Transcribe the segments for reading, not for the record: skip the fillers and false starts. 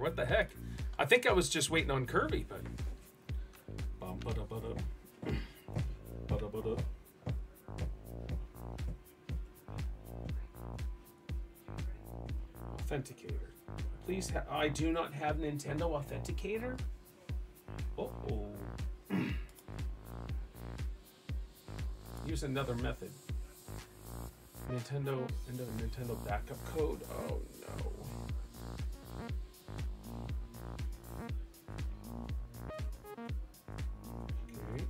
What the heck? I think I was just waiting on Kirby, but... Authenticator. Please, I do not have Nintendo Authenticator? Uh-oh. Use another method. Nintendo backup code? Oh no. Okay.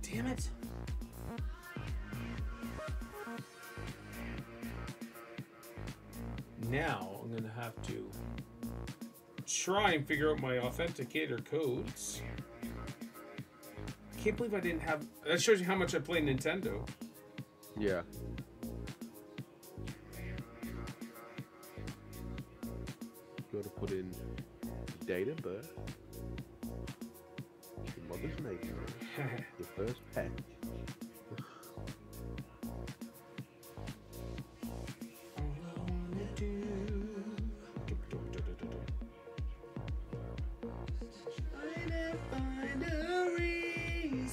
Damn it. Now I'm gonna have to try and figure out my authenticator codes. I can't believe I didn't have... That shows you how much I play Nintendo. Yeah. Got to put in date of birth, your mother's name, your first pet.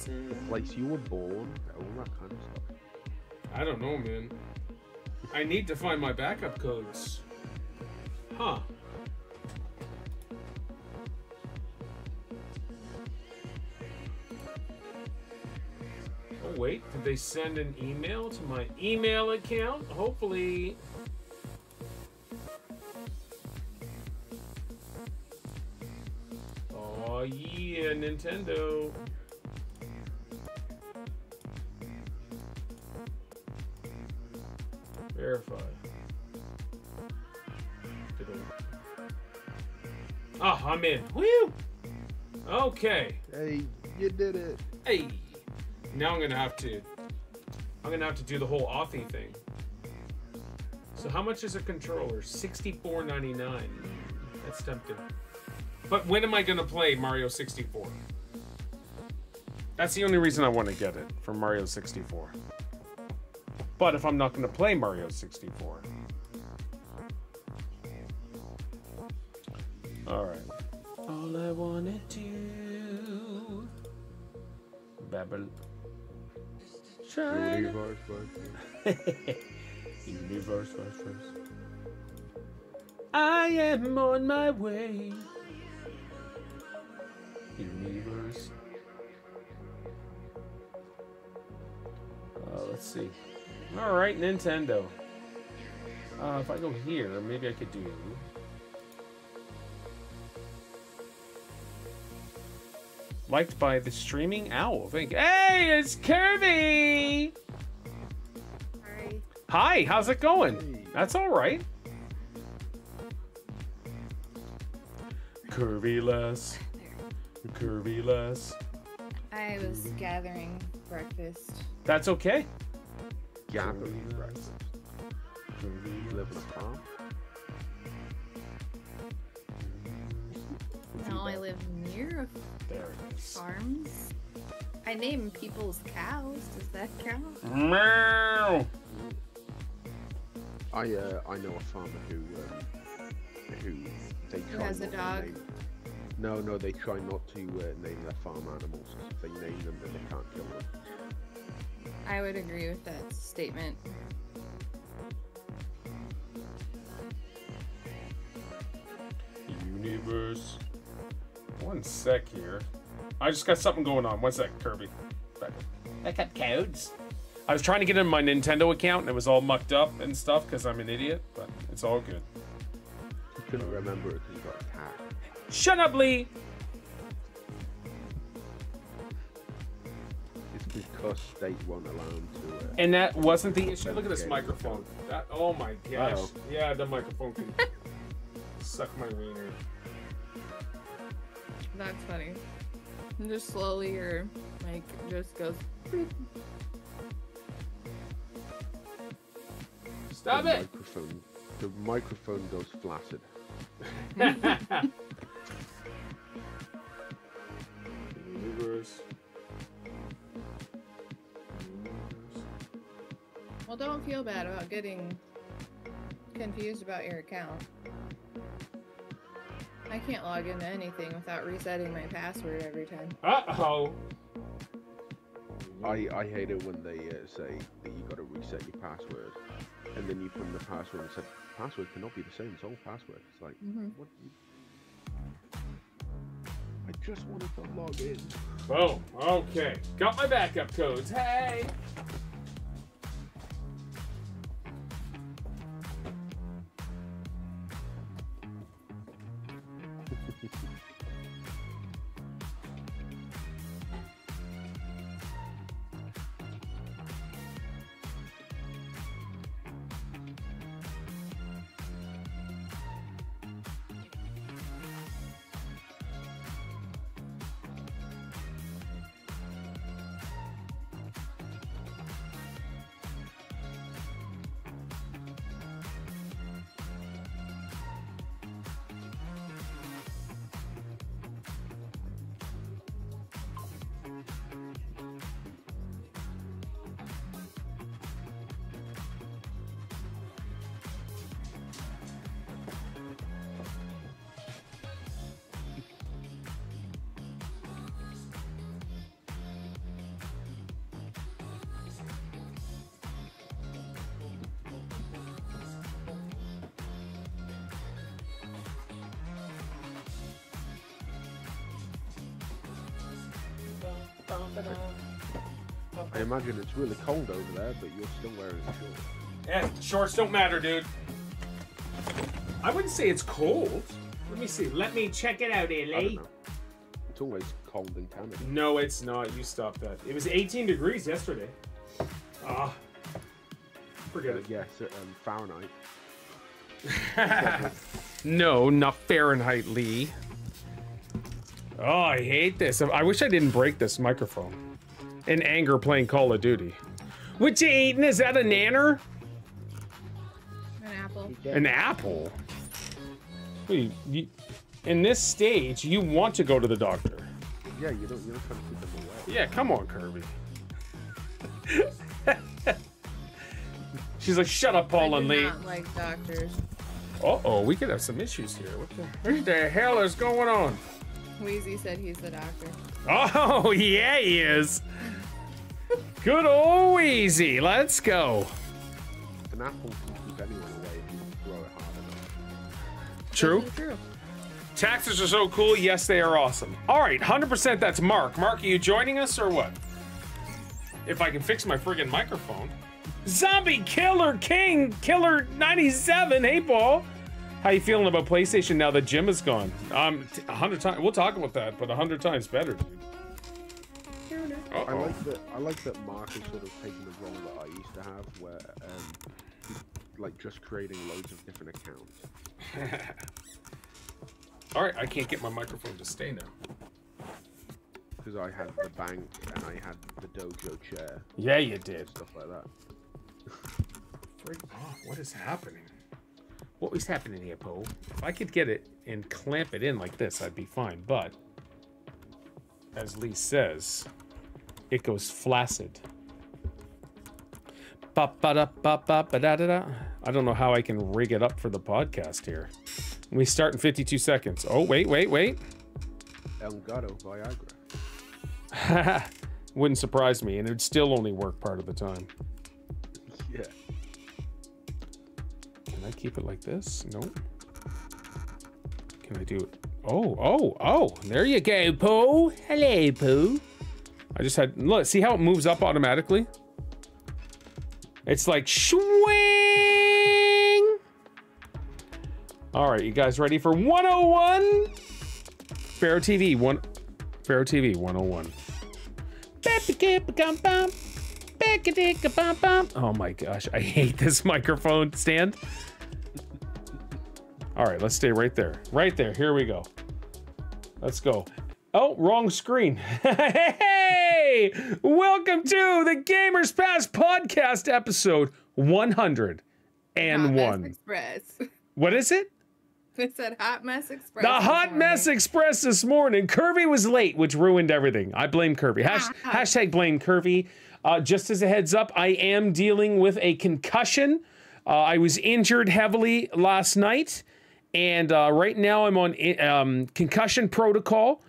The place you were born, all that kind of stuff. I don't know, man. I need to find my backup codes. Huh. Oh, wait. Did they send an email to my email account? Hopefully. Oh, yeah, Nintendo. Verify. Oh, I'm in. Woo! Okay. Hey, you did it. Hey. Now I'm gonna have to do the whole Authy thing. So how much is a controller? $64.99. That's tempting. But when am I gonna play Mario 64? That's the only reason I want to get it, for Mario 64. But if I'm not going to play Mario 64. Alright. All I wanna do... Babble. Universe first. I am on my way. Universe. Let's see. Alright, Nintendo. If I go here, maybe I could do... Liked by the streaming owl. Hey, it's Kirby! Hi. Hi, how's it going? Hey. That's alright. Kirby-less. Kirby-less. I was gathering breakfast. That's okay. gathering breakfast. Live in a farm. Now I live near There it is. farms. I name people's cows. Does that count? Meow. I know a farmer who they Who try has a not to dog? name- No, they try not to name their farm animals. If they name them, then they can't kill them. I would agree with that statement. Universe. One sec here. I just got something going on. One sec, Kirby. Backup codes. I was trying to get in my Nintendo account and it was all mucked up and stuff because I'm an idiot, but it's all good. He couldn't remember it because he got attacked. Shut up, Lee! It's because state won't allow him to. And that wasn't the issue. Look at this microphone. That, oh my gosh. Uh-oh. Yeah, the microphone can suck my wiener. That's funny. And just slowly your mic just goes. Stop the it! Microphone The microphone goes flaccid. Well, don't feel bad about getting confused about your account. I can't log into anything without resetting my password every time. Uh-oh. I hate it when they say that you got to reset your password, and then you put in the password and said password cannot be the same as old password. It's like, what? I just wanted to log in. Boom. Okay. Got my backup codes. Hey. I imagine it's really cold over there, but you're still wearing shorts. Yeah, shorts don't matter, dude. I wouldn't say it's cold. Let me see. Let me check it out, I don't Ellie. know. It's always cold in Canada. No, it's not. You stop that. It was 18 degrees yesterday. Ah. Forget it. Yes, Fahrenheit. No, not Fahrenheit, Lee. Oh, I hate this. I wish I didn't break this microphone. In anger playing Call of Duty. What you eating? Is that a nanner? An apple. An apple? In this stage, you want to go to the doctor. Yeah, you don't try to keep them away. Yeah, come on, Kirby. She's like, shut up, Paul and I do Lee. not like doctors. Uh-oh, we could have some issues here. What the hell is going on? Wheezy said he's the doctor. Oh, yeah, he is. Good old Wheezy. Let's go. An apple can keep anyone away if you throw it hard enough. True. True. Taxes are so cool. Yes, they are awesome. All right, 100% that's Mark. Mark, are you joining us or what? If I can fix my friggin' microphone. Zombie Killer King Killer 97. Hey, Paul. How you feeling about PlayStation now that Jim is gone? 100 times. We'll talk about that, but 100 times better, dude. I like that Mark is sort of taking the role that I used to have, where like just creating loads of different accounts. All right, I can't get my microphone to stay now. Because I had the bank and I had the dojo chair. Yeah, you did. Stuff like that. What is happening? What was happening here, Poe? If I could get it and clamp it in like this, I'd be fine. But, as Lee says, it goes flaccid. Ba-ba-da-ba-ba-ba-da-da-da. I don't know how I can rig it up for the podcast here. We start in 52 seconds. Oh, wait. El Gato Viagra. Wouldn't surprise me, and it'd still only work part of the time. Yeah. Can I keep it like this? No. Can I do it? Oh. There you go, Pooh. Hello, Pooh. I just had, look, see how it moves up automatically? It's like swing. All right, you guys ready for 101? Pharaoh TV 101. Oh my gosh, I hate this microphone stand. All right, let's stay right there. Right there, here we go. Let's go. Oh, wrong screen. Hey, welcome to the Gamers Pass podcast episode 101. and Hot Mess one. Express. What is it? It said Hot Mess Express. The Hot Mess Express this morning. Kirby was late, which ruined everything. I blame Kirby. Hashtag blame Kirby. Just as a heads up, I am dealing with a concussion. I was injured heavily last night, and right now I'm on concussion protocol.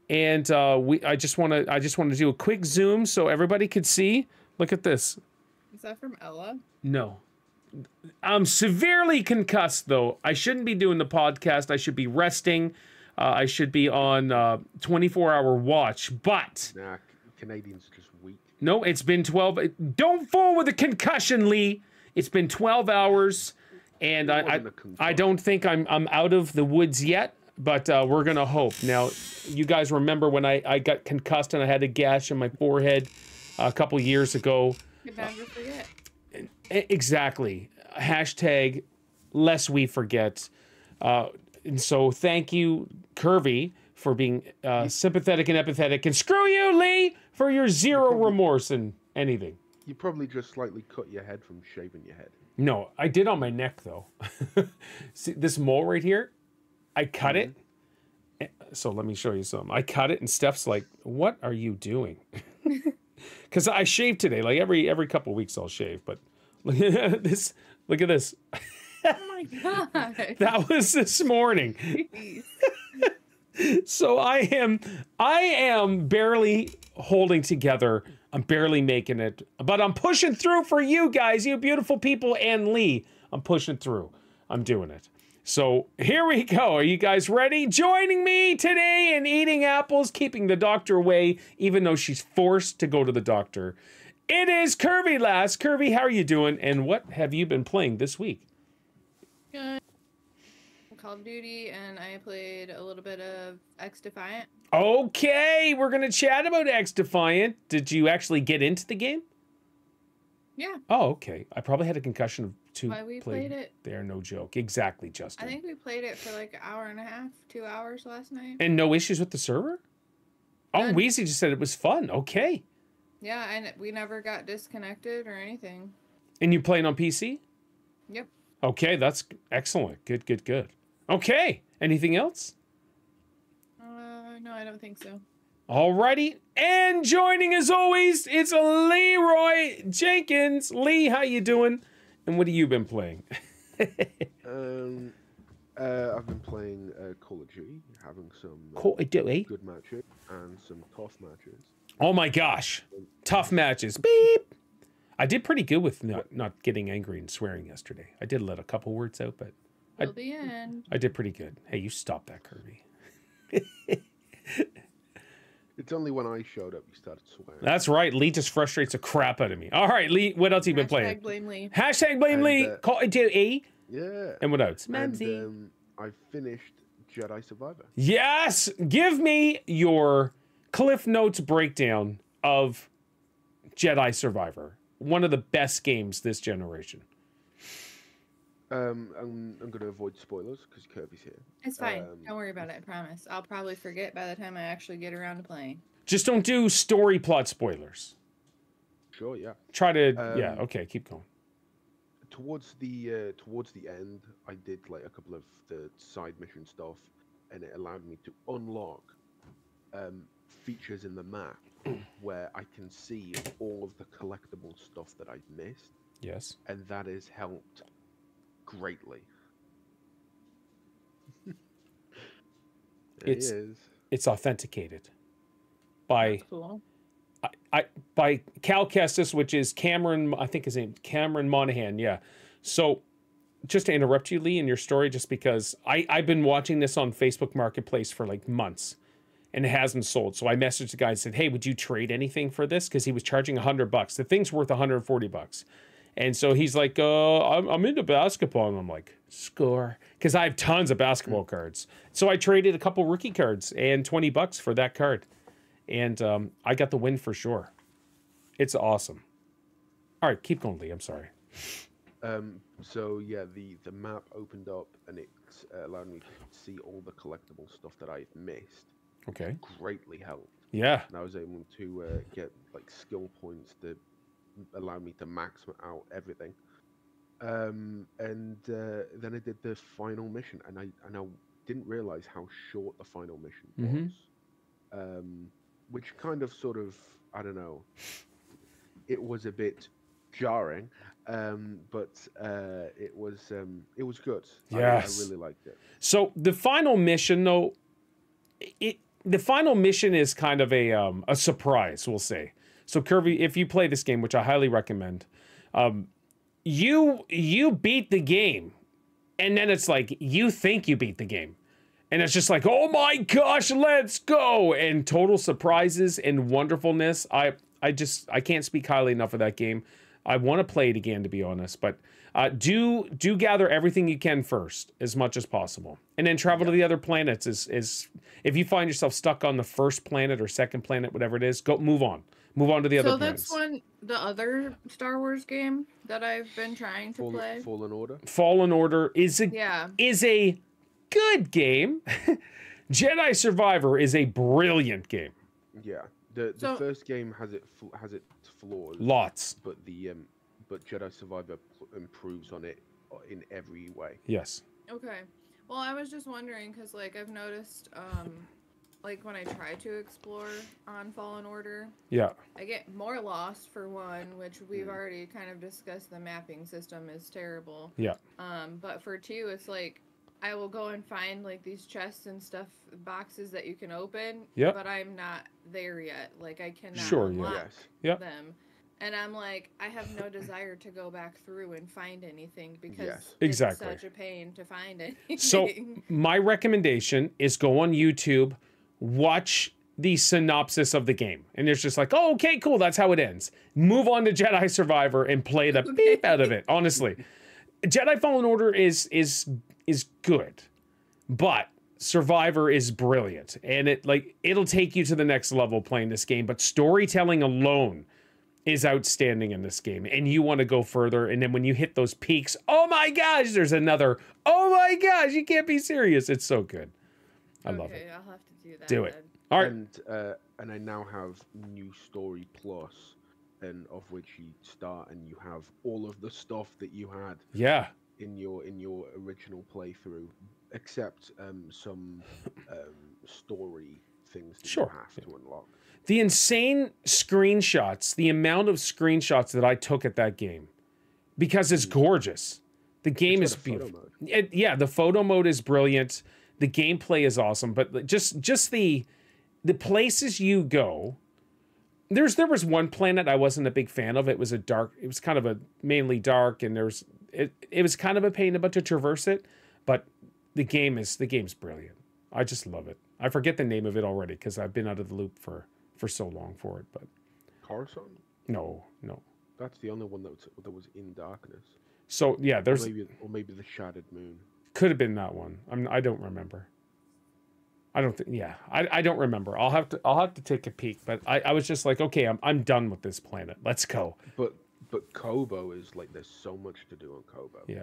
And I just want to do a quick zoom so everybody could see. Look at this. Is that from Ella? No. I'm severely concussed, though. I shouldn't be doing the podcast. I should be resting. I should be on 24-hour watch. But Nah, Canadians just weak. no, it's been 12. Don't fool with the concussion, Lee. It's been 12 hours, and I don't think I'm out of the woods yet. But we're gonna hope. Now, you guys remember when I got concussed and I had a gash in my forehead a couple years ago. Could never forget. Exactly. Hashtag lest we forget. And so thank you, Kirby, for being sympathetic and empathetic. And screw you, Lee, for your zero remorse in anything. You probably just slightly cut your head from shaving your head. No, I did on my neck, though. See, this mole right here, I cut it. So let me show you some. I cut it, and Steph's like, what are you doing? Because I shave today. Like every couple of weeks I'll shave. But look at this. Look at this. Oh my god. That was this morning. So I am barely holding together. I'm barely making it. But I'm pushing through for you guys, you beautiful people, and Lee. I'm pushing through. I'm doing it. So here we go. Are you guys ready? Joining me today in eating apples, keeping the doctor away, even though she's forced to go to the doctor. It is Kirby Lass. Kirby, how are you doing? And what have you been playing this week? Good. Call of Duty, and I played a little bit of X Defiant. Okay, we're going to chat about X Defiant. Did you actually get into the game? Yeah. Oh, okay. I probably had a concussion of two. Why we played it? They are no joke. Exactly, Justin. I think we played it for like an hour and a half, 2 hours last night. And no issues with the server? Oh, None. Weezy just said it was fun. Okay. Yeah, and we never got disconnected or anything. And you playing on PC? Yep. Okay, that's excellent. Good, good, good. Okay. Anything else? No, I don't think so. Alrighty. And joining as always, it's Leroy Jenkins. Lee, how you doing? And what have you been playing? I've been playing Call of Duty, having some Call of Duty? good matches and some tough matches. Oh my gosh. Tough matches. Beep. I did pretty good with not getting angry and swearing yesterday. I did let a couple words out, but Till the end. I did pretty good. Hey, you stop that, Kirby. It's only when I showed up you started swearing. That's right. Lee just frustrates the crap out of me. All right, Lee, what else have you been playing? Hashtag blame Lee. Hashtag blame Lee. Call it Duty. Yeah. And what else? And, I finished Jedi Survivor. Yes. Give me your Cliff Notes breakdown of Jedi Survivor. One of the best games this generation. I'm going to avoid spoilers because Kirby's here. It's fine. Don't worry about it. I promise. I'll probably forget by the time I actually get around to playing. Just don't do story plot spoilers. Sure, yeah. Try to, yeah, okay, keep going. Towards the end, I did like a couple of the side mission stuff, and it allowed me to unlock features in the map where I can see all of the collectible stuff that I've missed. Yes. And that has helped greatly. It's authenticated by That's cool. by Cal Kestis, which is Cameron, I think his name, Cameron Monahan. Yeah. So just to interrupt you, Lee, in your story, just because I've been watching this on Facebook Marketplace for like months and it hasn't sold. So I messaged the guy and said, hey, would you trade anything for this? Because he was charging $100. The thing's worth $140. And so he's like, I'm into basketball. And I'm like, score. Because I have tons of basketball cards. So I traded a couple rookie cards and $20 for that card. And I got the win for sure. It's awesome. All right, keep going, Lee. I'm sorry. So yeah, the map opened up and it allowed me to see all the collectible stuff that I've missed. Okay. Greatly helped. Yeah. And I was able to get like skill points that allow me to max out everything. and then I did the final mission, and I didn't realize how short the final mission was, which kind of sort of, I don't know, it was a bit jarring, but it was good. Yes. I really liked it. So the final mission, though, the final mission is kind of a surprise, we'll say. So Kirby, if you play this game, which I highly recommend, you beat the game, and then it's like you think you beat the game, and it's just like, oh my gosh, let's go, and total surprises and wonderfulness. I can't speak highly enough of that game. I want to play it again, to be honest, but do gather everything you can first, as much as possible, and then travel to the other planets. Is if you find yourself stuck on the first planet or second planet, whatever it is, move on to the other planets. So that's the other Star Wars game that I've been trying to play. Fallen Order. Fallen Order is a good game. Jedi Survivor is a brilliant game. Yeah. The first game has its flaws. Lots. But but Jedi Survivor improves on it in every way. Yes. Okay. Well, I was just wondering because like I've noticed like when I try to explore on Fallen Order, I get more lost for one, which we've already kind of discussed. The mapping system is terrible. Yeah. But for two, it's like I will go and find like these chests and stuff, boxes that you can open. Yeah. But I'm not there yet. Like I cannot unlock them. And I'm like, I have no desire to go back through and find anything because it's such a pain to find anything. So my recommendation is go on YouTube, watch the synopsis of the game, and it's just like, oh, okay, cool, that's how it ends. Move on to Jedi Survivor and play the beep out of it. Honestly, Jedi Fallen Order is good, but Survivor is brilliant, and it'll take you to the next level playing this game. But storytelling alone is outstanding in this game, and you want to go further. And then when you hit those peaks, oh my gosh, there's another. Oh my gosh, you can't be serious. It's so good. I love it. I'll have to do that. Do it. All right. And I now have New Story Plus, and of which you start and you have all of the stuff that you had. Yeah. In your original playthrough, except some story things that you have to unlock. The insane screenshots, the amount of screenshots that I took at that game, because it's gorgeous. The game is beautiful. The photo mode is brilliant. The gameplay is awesome, but just the places you go. There was one planet I wasn't a big fan of. It was kind of mainly dark, and it was kind of a pain to traverse it, but the game's brilliant. I just love it. I forget the name of it already because I've been out of the loop for so long for it, but Coruscant? No. That's the only one that was in darkness. So yeah, there's maybe the Shattered Moon. Could have been that one. I don't remember. I don't think. Yeah, I don't remember. I'll have to take a peek. But I was just like, okay, I'm done with this planet. Let's go. But Kobo is like, there's so much to do on Kobo. Yeah.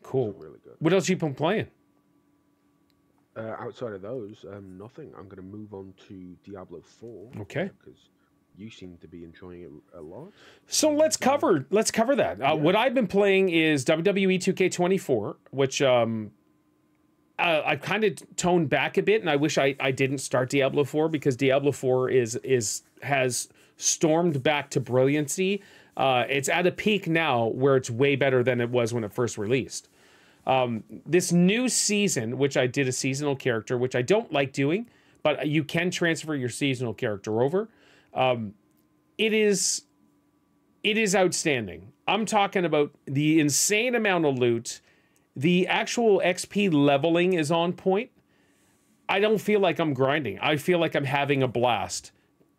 Cool. It's really good. What else you been playing? Outside of those, nothing. I'm going to move on to Diablo 4. Okay. Because you seem to be enjoying it a lot. So let's cover that. What I've been playing is WWE 2K24, which I kind of toned back a bit, and I wish I didn't start Diablo 4 because Diablo 4 has stormed back to brilliancy. It's at a peak now where it's way better than it was when it first released. This new season, which I did a seasonal character, which I don't like doing, but you can transfer your seasonal character over. It is outstanding. I'm talking about the insane amount of loot. The actual XP leveling is on point. I don't feel like I'm grinding. I feel like I'm having a blast.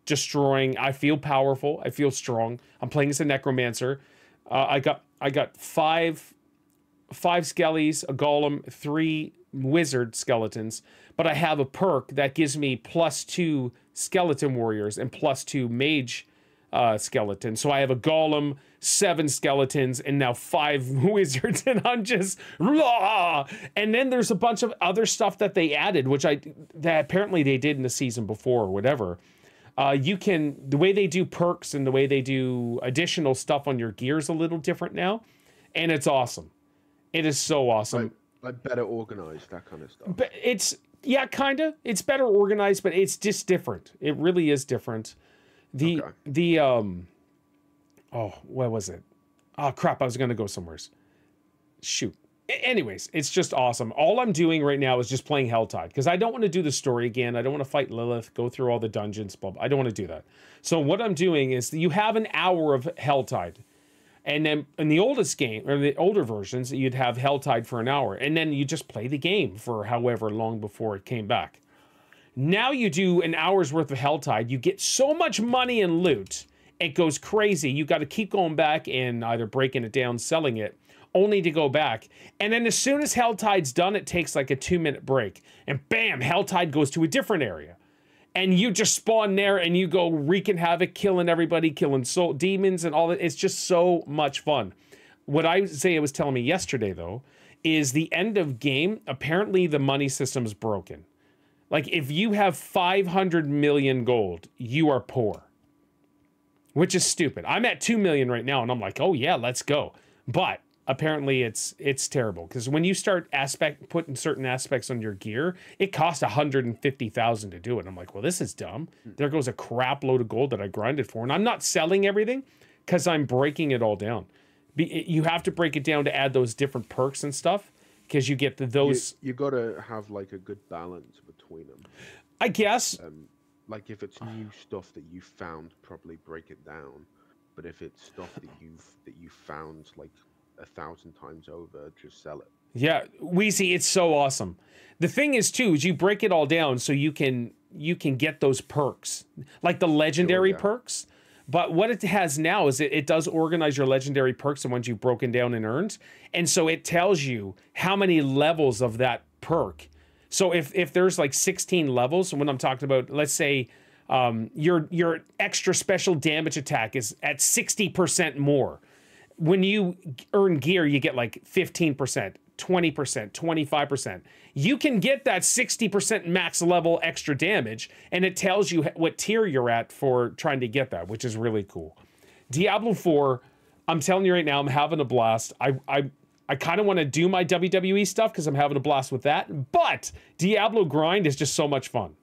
Destroying. I feel powerful. I feel strong. I'm playing as a necromancer. I got five skellies, a golem, 3 wizard skeletons, but I have a perk that gives me +2 skeleton warriors and +2 mage skeletons. So I have a golem, 7 skeletons, and now 5 wizards, and I'm just raw. And then there's a bunch of other stuff that they added, that apparently they did in the season before or whatever. The way they do perks and the way they do additional stuff on your gear is a little different now. and it's awesome. It is so awesome. Like better organized, that kind of stuff. But it's kind of. It's better organized, but it's just different. It really is different. What was it? Oh crap! I was gonna go somewhere. Shoot. Anyways, it's just awesome. All I'm doing right now is just playing Helltide because I don't want to do the story again. I don't want to fight Lilith, go through all the dungeons, blah, blah. I don't want to do that. So what I'm doing is you have an hour of Helltide. And then in the oldest game, or the older versions, you'd have Helltide for an hour. And then you just play the game for however long before it came back. Now you do an hour's worth of Helltide. You get so much money and loot. It goes crazy. You got to keep going back and either breaking it down, selling it, only to go back. And then as soon as Helltide's done, it takes like a 2-minute break. And bam, Helltide goes to a different area. And you just spawn there and you go wreaking havoc, killing everybody, killing demons and all that. It's just so much fun. What Isaiah was telling me yesterday, though, is the end of game, apparently the money system is broken. Like, if you have 500 million gold, you are poor. Which is stupid. I'm at 2 million right now, and I'm like, oh yeah, let's go. But apparently it's terrible because when you start putting certain aspects on your gear, it costs 150,000 to do it. I'm like, well, this is dumb. There goes a crap load of gold that I grinded for, and I'm not selling everything because I'm breaking it all down. You have to break it down to add those different perks and stuff because you get those. You got to have like a good balance between them. I guess. Like if it's new stuff that you found, probably break it down. But if it's stuff that you found like 1,000 times over, just sell it. Yeah, Weezy, it's so awesome. The thing is too, is you break it all down so you can get those perks, like the legendary perks. But what it has now is it does organize your legendary perks and ones you've broken down and earned, and so it tells you how many levels of that perk. So if there's like 16 levels, when I'm talking about, let's say your extra special damage attack is at 60% more. When you earn gear, you get like 15%, 20%, 25%. You can get that 60% max level extra damage, and it tells you what tier you're at for trying to get that, which is really cool. Diablo 4, I'm telling you right now, I'm having a blast. I kind of want to do my WWE stuff because I'm having a blast with that, but Diablo grind is just so much fun.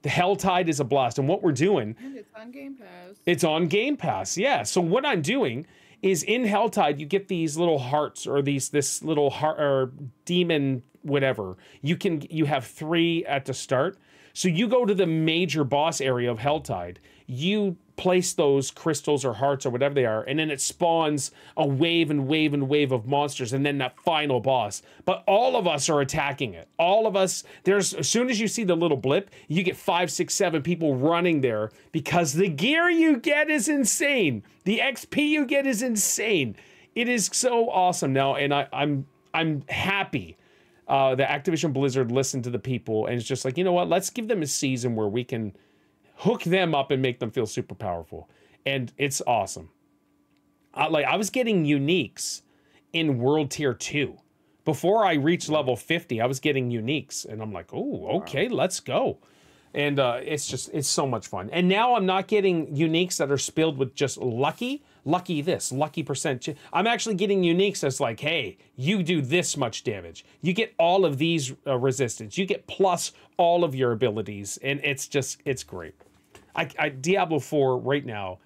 The Helltide is a blast, and what we're doing... And it's on Game Pass. It's on Game Pass, yeah. So what I'm doing is in Helltide, you get these little hearts or this little heart or demon whatever. You have 3 at the start. So you go to the major boss area of Helltide. You place those crystals or hearts or whatever they are, and then it spawns a wave and wave and wave of monsters, and then that final boss. But all of us are attacking it. All of us, as soon as you see the little blip, you get 5, 6, 7 people running there because the gear you get is insane. The XP you get is insane. It is so awesome now, and I'm happy that Activision Blizzard listened to the people and it's just like, you know what, let's give them a season where we can hook them up and make them feel super powerful. And it's awesome. I was getting uniques in World Tier 2. Before I reached level 50, I was getting uniques. And I'm like, oh, okay, let's go. And it's so much fun. And now I'm not getting uniques that are spilled with just lucky this, lucky percent. I'm actually getting uniques that's like, hey, you do this much damage. You get all of these resistance. You get plus all of your abilities. And it's great. Diablo 4 right now,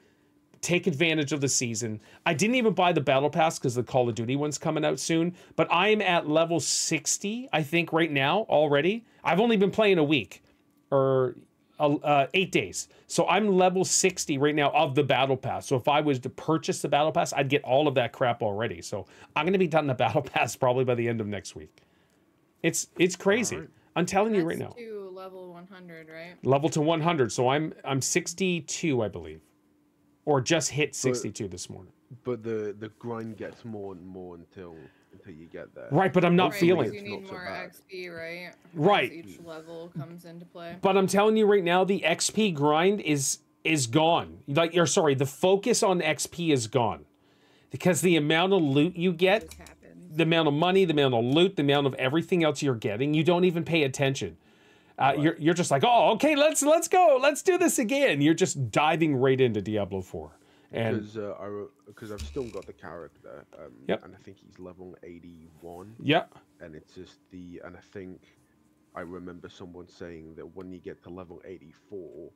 take advantage of the season. I didn't even buy the Battle Pass because the Call of Duty one's coming out soon. But I'm at level 60, I think, right now already. I've only been playing a week. Or 8 days. So I'm level 60 right now of the Battle Pass. So if I was to purchase the Battle Pass, I'd get all of that crap already. So I'm going to be done the Battle Pass probably by the end of next week. It's crazy. Right. I'm telling you right now. To level 100, right? Level to 100. So I'm 62, I believe. Or just hit 62 this morning. But the grind gets more and more until you get there. Right, but I'm not feeling it. You need more XP, right? Right. As each level comes into play. But I'm telling you right now, the XP grind is gone. The focus on XP is gone. Because the amount of loot you get, the amount of money, the amount of loot, the amount of everything else you're getting, you don't even pay attention. Right. You're just like, oh, okay, let's go. Let's do this again. You're just diving right into Diablo 4. And because I've still got the character, yep. and I think he's level 81. Yeah. And it's just and I think I remember someone saying that when you get to level 84,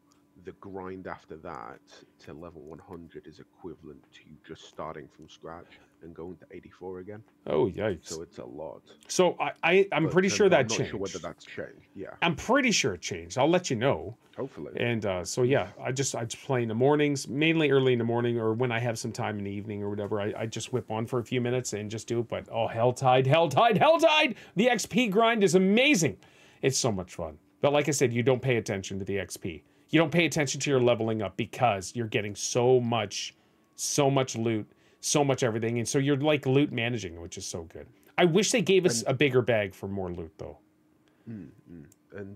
the grind after that to level 100 is equivalent to just starting from scratch and going to 84 again. Oh, yikes. So it's a lot. So I'm pretty sure that changed. I'm not sure whether that's changed. Yeah. I'm pretty sure it changed. I'll let you know. Hopefully. And so yeah, I just play in the mornings, mainly early in the morning, or when I have some time in the evening or whatever. I just whip on for a few minutes and just do it. But oh, Helltide! The XP grind is amazing. It's so much fun. But like I said, you don't pay attention to the XP. You don't pay attention to your leveling up because you're getting so much loot, so much everything, and so you're like loot managing, which is so good. I wish they gave us a bigger bag for more loot, though. And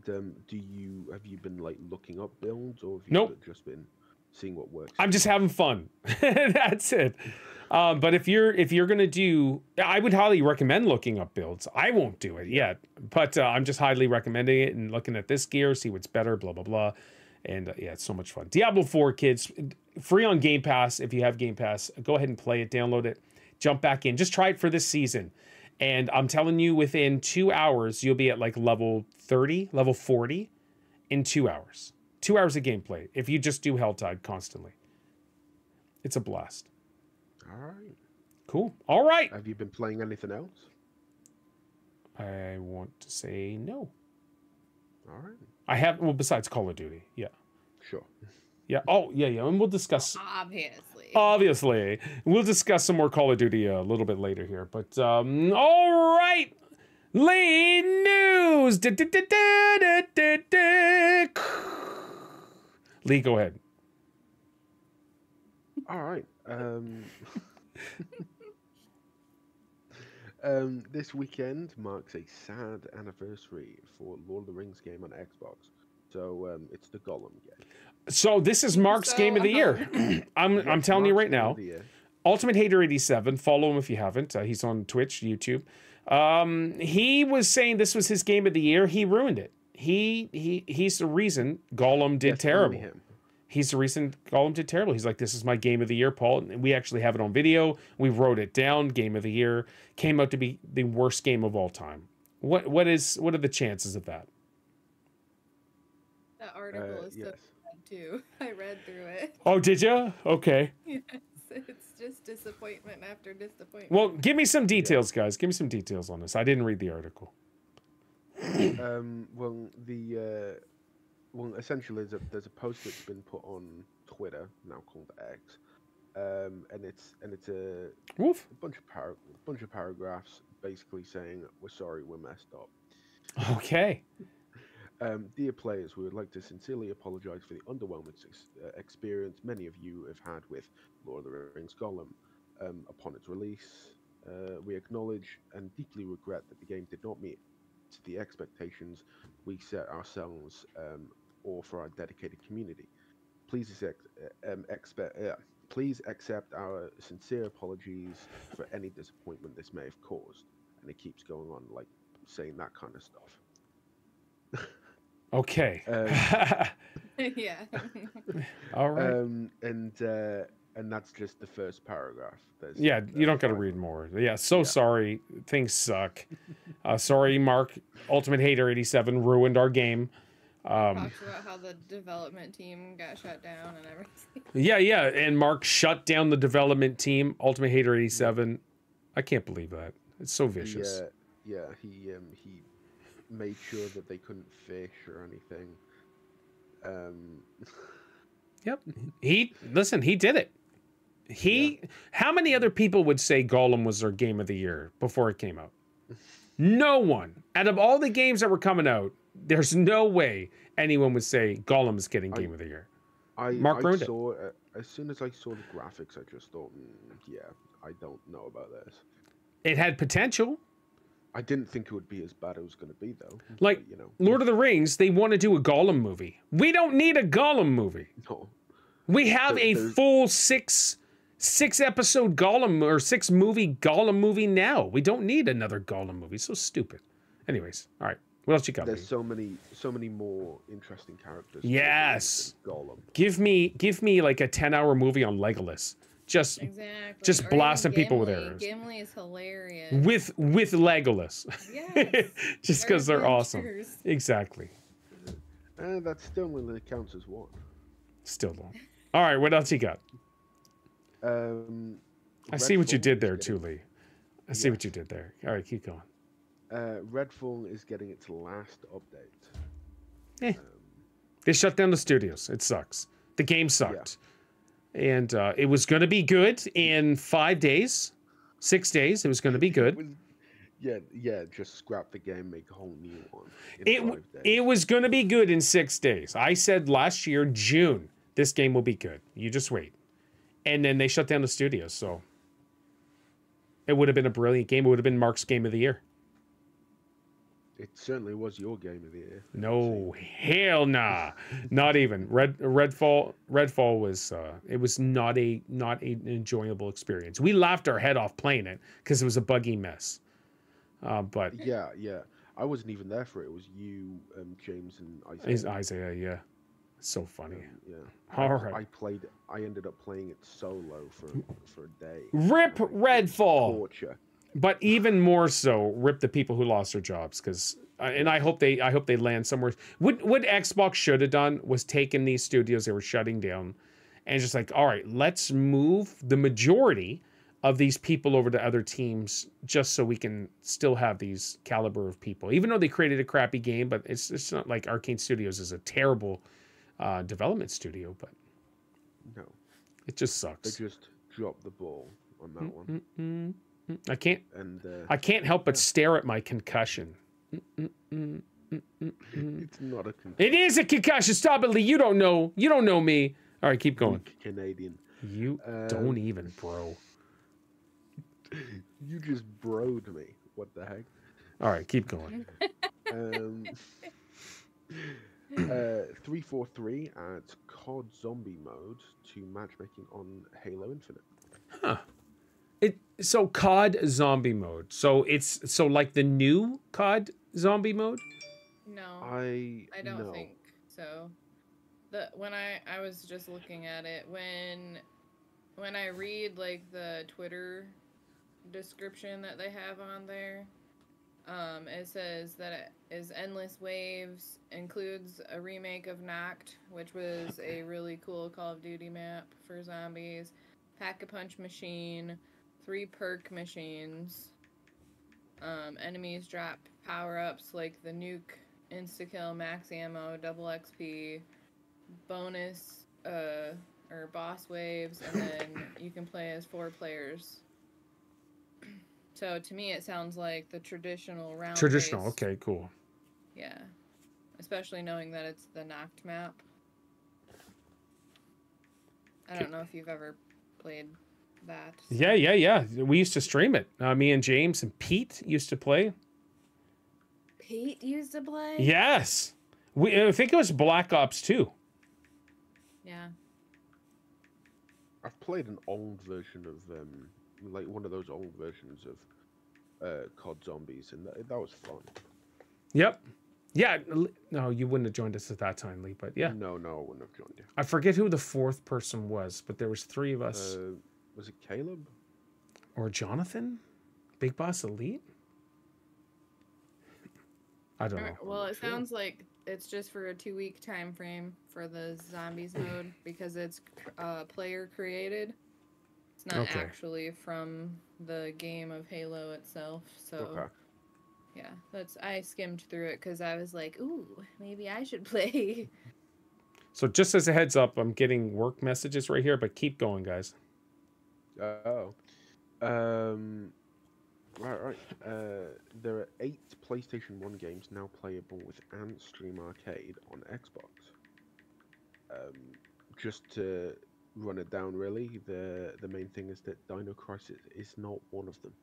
have you been like looking up builds, or have you Nope. just been seeing what works? I'm just having fun. That's it. But if you're gonna do, I would highly recommend looking up builds. I won't do it yet, but I'm just highly recommending it and looking at this gear, see what's better, blah blah blah. And yeah, it's so much fun. Diablo 4, kids, free on Game Pass. If you have Game Pass, go ahead and play it, download it, jump back in. Just try it for this season. And I'm telling you, within 2 hours, you'll be at like level 30, level 40 in 2 hours. 2 hours of gameplay if you just do Helltide constantly. It's a blast. All right. Cool. All right. Have you been playing anything else? I want to say no. All right. I have, well, besides Call of Duty. Yeah. Sure. Yeah. Oh, yeah. And we'll discuss. Obviously. We'll discuss some more Call of Duty a little bit later here. But, all right. Lee news. Lee, go ahead. All right. This weekend marks a sad anniversary for Lord of the Rings game on Xbox. So it's the Gollum game. So this is Mark's game of the year. I'm telling you right now. Ultimate Hater 87. Follow him if you haven't. He's on Twitch, YouTube. He was saying this was his game of the year. He ruined it. He's the reason Gollum did terrible. He's the reason Gollum did terrible. He's like, this is my game of the year, Paul. And we actually have it on video. We wrote it down. Game of the year came out to be the worst game of all time. What are the chances of that? That article is so bad too. I read through it. Oh, did you? Okay. Yes, it's just disappointment after disappointment. Well, give me some details, guys. Give me some details on this. I didn't read the article. Well, essentially, there's a post that's been put on Twitter now called X, and it's a bunch of paragraphs basically saying we're sorry, we're messed up. Okay. Dear players, we would like to sincerely apologize for the underwhelming experience many of you have had with Lord of the Rings Gollum upon its release. We acknowledge and deeply regret that the game did not meet the expectations we set ourselves or for our dedicated community. Please accept our sincere apologies for any disappointment this may have caused. And it keeps going on, like saying that kind of stuff. Okay. Yeah. All right. And that's just the first paragraph. Yeah, you don't got to read more. Yeah, sorry. Things suck. Sorry, Mark. Ultimate Hater 87 ruined our game. Talks about how the development team got shut down and everything. Yeah, and Mark shut down the development team. Ultimate Hater 87. I can't believe that. It's so vicious. He made sure that they couldn't fish or anything. Yep. He did it. How many other people would say Gollum was their game of the year before it came out? No one. Out of all the games that were coming out, there's no way anyone would say Gollum is getting game of the year. Mark ruined it. As soon as I saw the graphics, I just thought, I don't know about this. It had potential. I didn't think it would be as bad as it was going to be, though. Like, Lord of the Rings, they want to do a Gollum movie. We don't need a Gollum movie. No. We have a full six episode Gollum or 6 movie Gollum movie now. We don't need another Gollum movie. So stupid. Anyways, all right. What else you got? There's so many more interesting characters. Yes. Gollum. Give me like a 10-hour movie on Legolas. Just or blasting people with Gimli. arrows. Gimli is hilarious. With Legolas. Yes. Just because they're awesome. Exactly. That still only counts as one. Still don't. All right, what else you got? I see what you did there too, Lee. I see what you did there. All right, keep going. Redfall is getting its last update. They shut down the studios. It sucks. The game sucked. And it was going to be good in 5 days, 6 days. It was going to be good. Just scrap the game, make a whole new one. It was going to be good in 6 days. I said last year, June, this game will be good. You just wait. And then they shut down the studios, so it would have been a brilliant game. It would have been Mark's game of the year. It certainly was your game of the year. No, hell nah, not even. Redfall was it was not an enjoyable experience. We laughed our head off playing it because it was a buggy mess. But yeah, I wasn't even there for it. It was you, James, and Isaiah. Isaiah, yeah, so funny. All right. I ended up playing it solo for a day. Rip Redfall. Torture. But even more so, rip the people who lost their jobs, because and I hope they land somewhere. What Xbox should have done was taken these studios they were shutting down, and just like, all right, let's move the majority of these people over to other teams, just so we can still have these caliber of people. Even though they created a crappy game, but it's not like Arcane Studios is a terrible development studio, but no, it just sucks. They just dropped the ball on that one. I can't help but stare at my concussion. It's not a concussion. It is a concussion. Stop it, Lee. You don't know me. All right, keep going. Canadian. You don't even, bro. You just broed me. What the heck? All right, keep going. 343 adds COD zombie mode to matchmaking on Halo Infinite. Huh. So COD zombie mode. So it's like the new COD zombie mode? No. I don't think so. When I was just looking at it, when I read like the Twitter description that they have on there, it says that it is Endless Waves, includes a remake of Knocked, which was a really cool Call of Duty map for zombies, Pack-a-Punch machine, 3 perk machines, enemies drop power-ups like the nuke, insta-kill, max ammo, double XP, bonus, or boss waves, and then you can play as 4 players. So to me it sounds like the traditional round. Okay, cool. Yeah. Especially knowing that it's the Knocked map. I don't know if you've ever played that. Yeah. We used to stream it. Me and James and Pete used to play. Pete used to play? Yes. I think it was Black Ops 2. Yeah. I've played an old version of like one of those old versions of COD Zombies, and that was fun. Yep. Yeah. No, you wouldn't have joined us at that time, Lee, but yeah. No, I wouldn't have joined you. I forget who the 4th person was, but there was 3 of us. Was it Caleb? Or Jonathan? Big Boss Elite? I don't know. Well, it sounds like it's just for a 2-week time frame for the zombies mode because it's player created. It's not actually from the game of Halo itself. So yeah, I skimmed through it because I was like, ooh, maybe I should play. So just as a heads up, I'm getting work messages right here, but keep going, guys. Right. There are 8 PlayStation 1 games now playable with Stream Arcade on Xbox. Just to run it down, really, the main thing is that Dino Crisis is not one of them.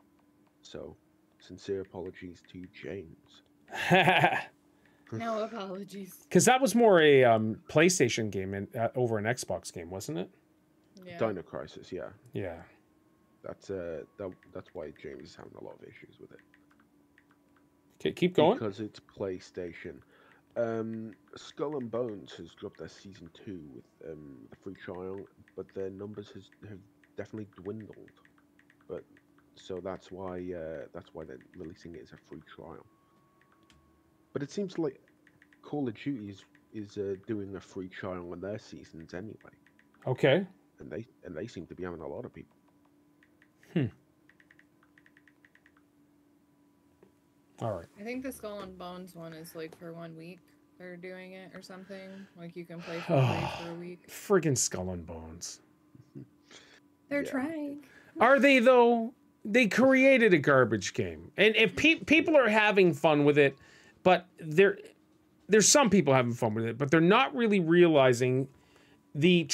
So, sincere apologies to James. No apologies. Because that was more a PlayStation game over an Xbox game, wasn't it? Yeah. Dino Crisis, yeah. Yeah. That's why James is having a lot of issues with it. Okay, keep going. Because it's PlayStation. Skull and Bones has dropped their season 2 with the free trial, but their numbers have definitely dwindled. But so that's why they're releasing it as a free trial. But it seems like Call of Duty is doing a free trial on their seasons anyway. Okay. And they seem to be having a lot of people. All right. I think the Skull and Bones one is like for 1 week. They're doing it or something. Like you can play for a week. Friggin' Skull and Bones. They're trying. Are they though? They created a garbage game, and if people are having fun with it, but there's some people having fun with it, but they're not really realizing the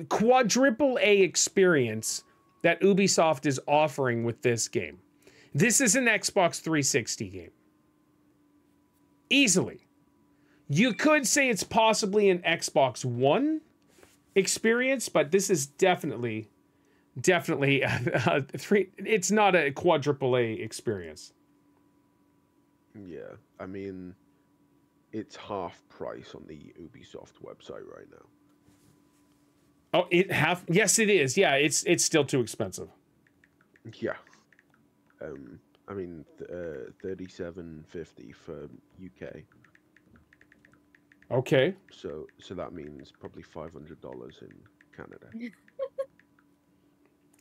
quadruple A experience that Ubisoft is offering with this game. This is an Xbox 360 game. Easily. You could say it's possibly an Xbox One experience, but this is definitely it's not a quadruple A experience. Yeah, I mean, it's half price on the Ubisoft website right now. Oh, yes, it is. Yeah, it's still too expensive. Yeah. I mean, $37.50 for UK. Okay. So that means probably $500 in Canada.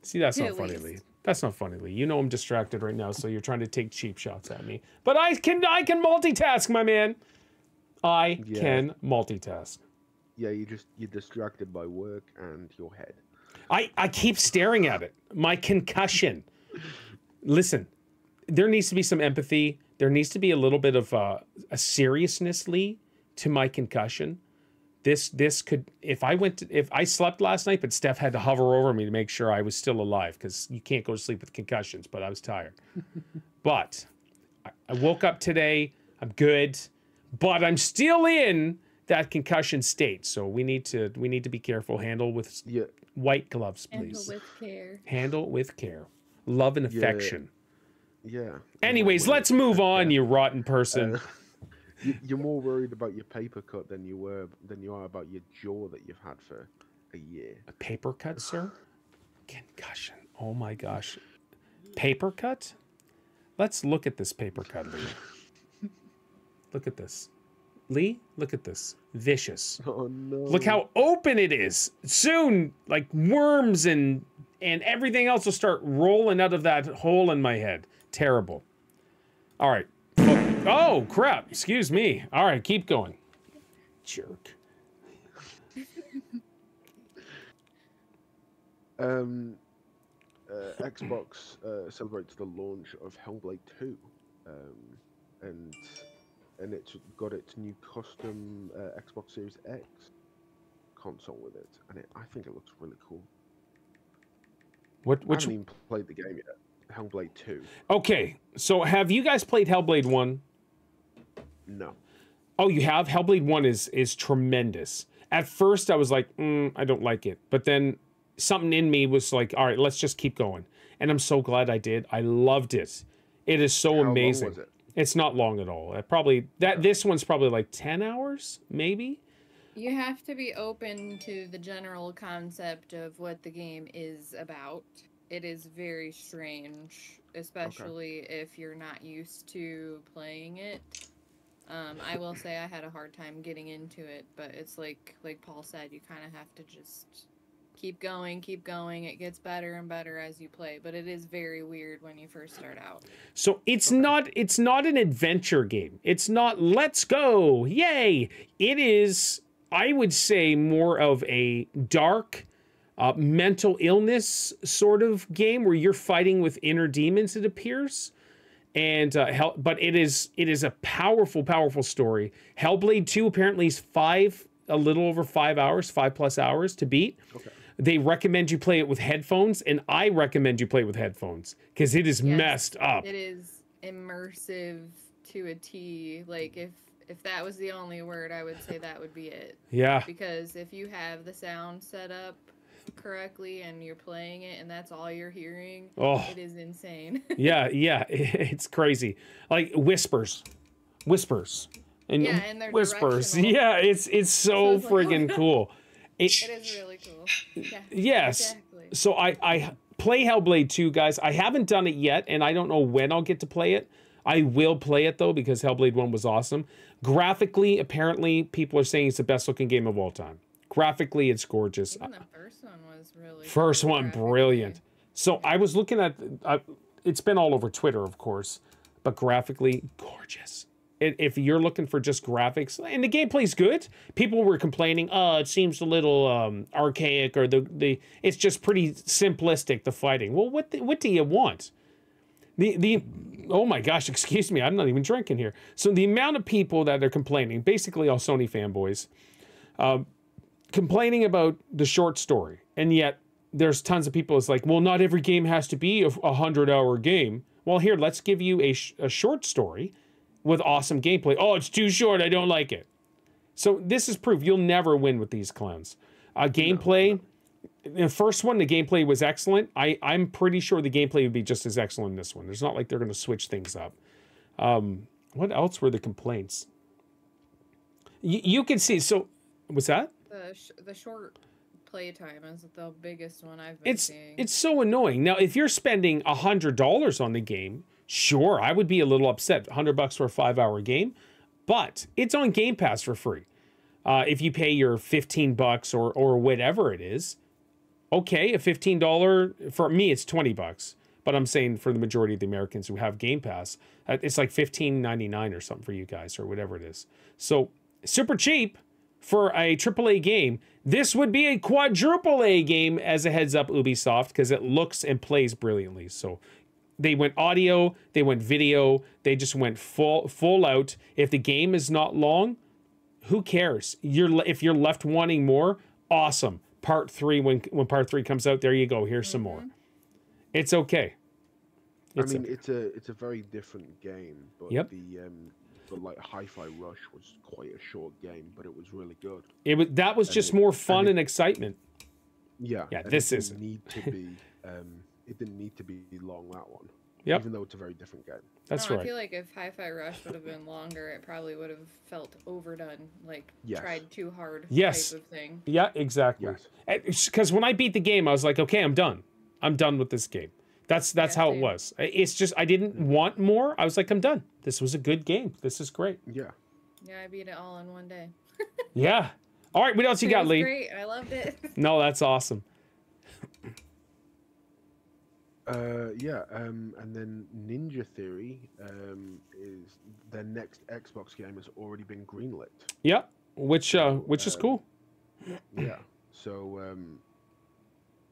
See, that's not funny, Lee. That's not funny, Lee. You know I'm distracted right now, so you're trying to take cheap shots at me. But I can multitask, my man. I can multitask. Yeah, you're distracted by work and your head. I keep staring at it. My concussion. Listen, there needs to be some empathy. There needs to be a little bit of a seriousness, Lee, to my concussion. This could, if I slept last night, but Steph had to hover over me to make sure I was still alive, because you can't go to sleep with concussions, but I was tired. But I woke up today, I'm good, but I'm still in that concussion state. So we need to be careful. Handle with white gloves, please. Handle with care. Handle with care. Love and affection. Yeah. Anyways, let's move on, you rotten person. You're more worried about your paper cut than you are about your jaw that you've had for a year. A paper cut, sir? Concussion. Oh my gosh. Paper cut? Let's look at this paper cut, Lee. Look at this. Lee, look at this. Vicious. Oh no. Look how open it is. Soon, like worms and everything else will start rolling out of that hole in my head. Terrible. All right. Oh, crap. Excuse me. All right, keep going. Jerk. Xbox celebrates the launch of Hellblade 2. And it's got its new custom Xbox Series X console with it. And I think it looks really cool. I haven't even played the game yet. Hellblade 2. Okay, so have you guys played Hellblade 1? No. Oh, you have? Hellblade 1 is tremendous. At first, I was like, I don't like it. But then something in me was like, all right, let's just keep going. And I'm so glad I did. I loved it. It is so amazing. How long was it? It's not long at all. This one's probably like 10 hours, maybe? You have to be open to the general concept of what the game is about. It is very strange, especially if you're not used to playing it. I will say I had a hard time getting into it, but it's like Paul said, you kind of have to just keep going. It gets better and better as you play, but it is very weird when you first start out. So it's not an adventure game. It's not let's go, yay. It is, I would say, more of a dark mental illness sort of game where you're fighting with inner demons, it appears. And but it is a powerful story. Hellblade 2 apparently is a little over 5 hours, 5+ hours to beat. Okay. They recommend you play it with headphones, and I recommend you play it with headphones because it is messed up. It is immersive to a T. Like if that was the only word, I would say that would be it. Yeah. Because if you have the sound set up correctly and you're playing it and that's all you're hearing, it is insane. yeah, it's crazy. Like whispers. And they're whispers. Yeah, it's so friggin' cool. It is really cool. Yeah, yes. Exactly. So I play Hellblade 2, guys. I haven't done it yet, and I don't know when I'll get to play it. I will play it, though, because Hellblade 1 was awesome. Graphically, apparently, people are saying it's the best-looking game of all time. Graphically, it's gorgeous. Even the first one was really First cool one, brilliant. So I was looking at... it's been all over Twitter, of course, but graphically, gorgeous. If you're looking for just graphics, and the gameplay's good, people were complaining, it seems a little archaic, or it's just pretty simplistic, the fighting. Well, what do you want? Oh my gosh, excuse me, I'm not even drinking here. So the amount of people that are complaining, basically all Sony fanboys, complaining about the short story, and yet there's tons of people it's like, well, not every game has to be a 100-hour game. Well, here, let's give you a short story with awesome gameplay. Oh, it's too short, I don't like it. So this is proof you'll never win with these clowns. Gameplay, the first one, the gameplay was excellent. I'm pretty sure the gameplay would be just as excellent in this one. It's not like they're going to switch things up. What else were the complaints? You can see, so, what's that? The short playtime is the biggest one I've been seeing. It's so annoying. Now, if you're spending $100 on the game, sure, I would be a little upset. $100 for a 5-hour game, but it's on Game Pass for free. If you pay your $15 or whatever it is, okay, a $15 for me it's $20. But I'm saying for the majority of the Americans who have Game Pass, it's like $15.99 or something for you guys or whatever it is. So super cheap for a AAA game. This would be a quadruple A game, as a heads up, Ubisoft, because it looks and plays brilliantly. So they went audio, they went video, they just went full out. If the game is not long, who cares? If you're left wanting more, awesome. Part 3, when part 3 comes out, there you go. Here's some more. It's okay. It's a very different game, but but like Hi-Fi Rush was quite a short game, but it was really good. That was just more fun and excitement. Yeah. This isn't. It didn't need to be long, that one. Yep. Even though it's a very different game. That's right. I feel like if Hi-Fi Rush would have been longer, it probably would have felt overdone, like tried too hard type of thing. Yeah, exactly. Because when I beat the game, I was like, okay, I'm done. I'm done with this game. That's how it was. It's just I didn't want more. I was like, I'm done. This was a good game. This is great. Yeah. Yeah, I beat it all in one day. Yeah. All right, what else you got, Lee? Great. I loved it. No, that's awesome. And then Ninja Theory is their next Xbox game has already been greenlit. Yeah, which is cool. Yeah. So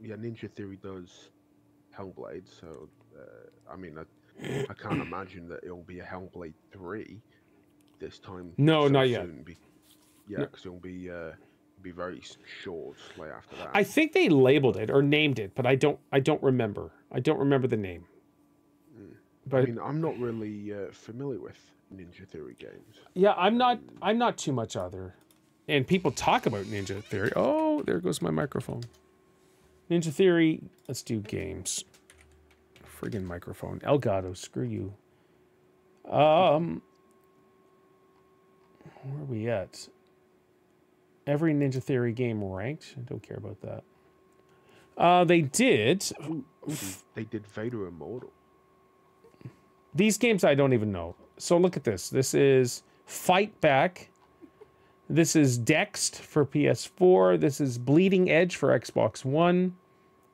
Ninja Theory does Hellblade. So I can't imagine that it'll be a Hellblade 3 this time. No, not yet. Because it'll be very short like after that. I think they labeled it or named it, but I don't remember. I don't remember the name. But I'm not really familiar with Ninja Theory games. Yeah, I'm not too much either. And people talk about Ninja Theory. Oh, there goes my microphone. Ninja Theory, let's do games. Friggin' microphone. Elgato, screw you. Where are we at? Every Ninja Theory game ranked. I don't care about that. They did. They did Vader Immortal. These games I don't even know. So look at this. This is Fight Back. This is Dexed for PS4. This is Bleeding Edge for Xbox One.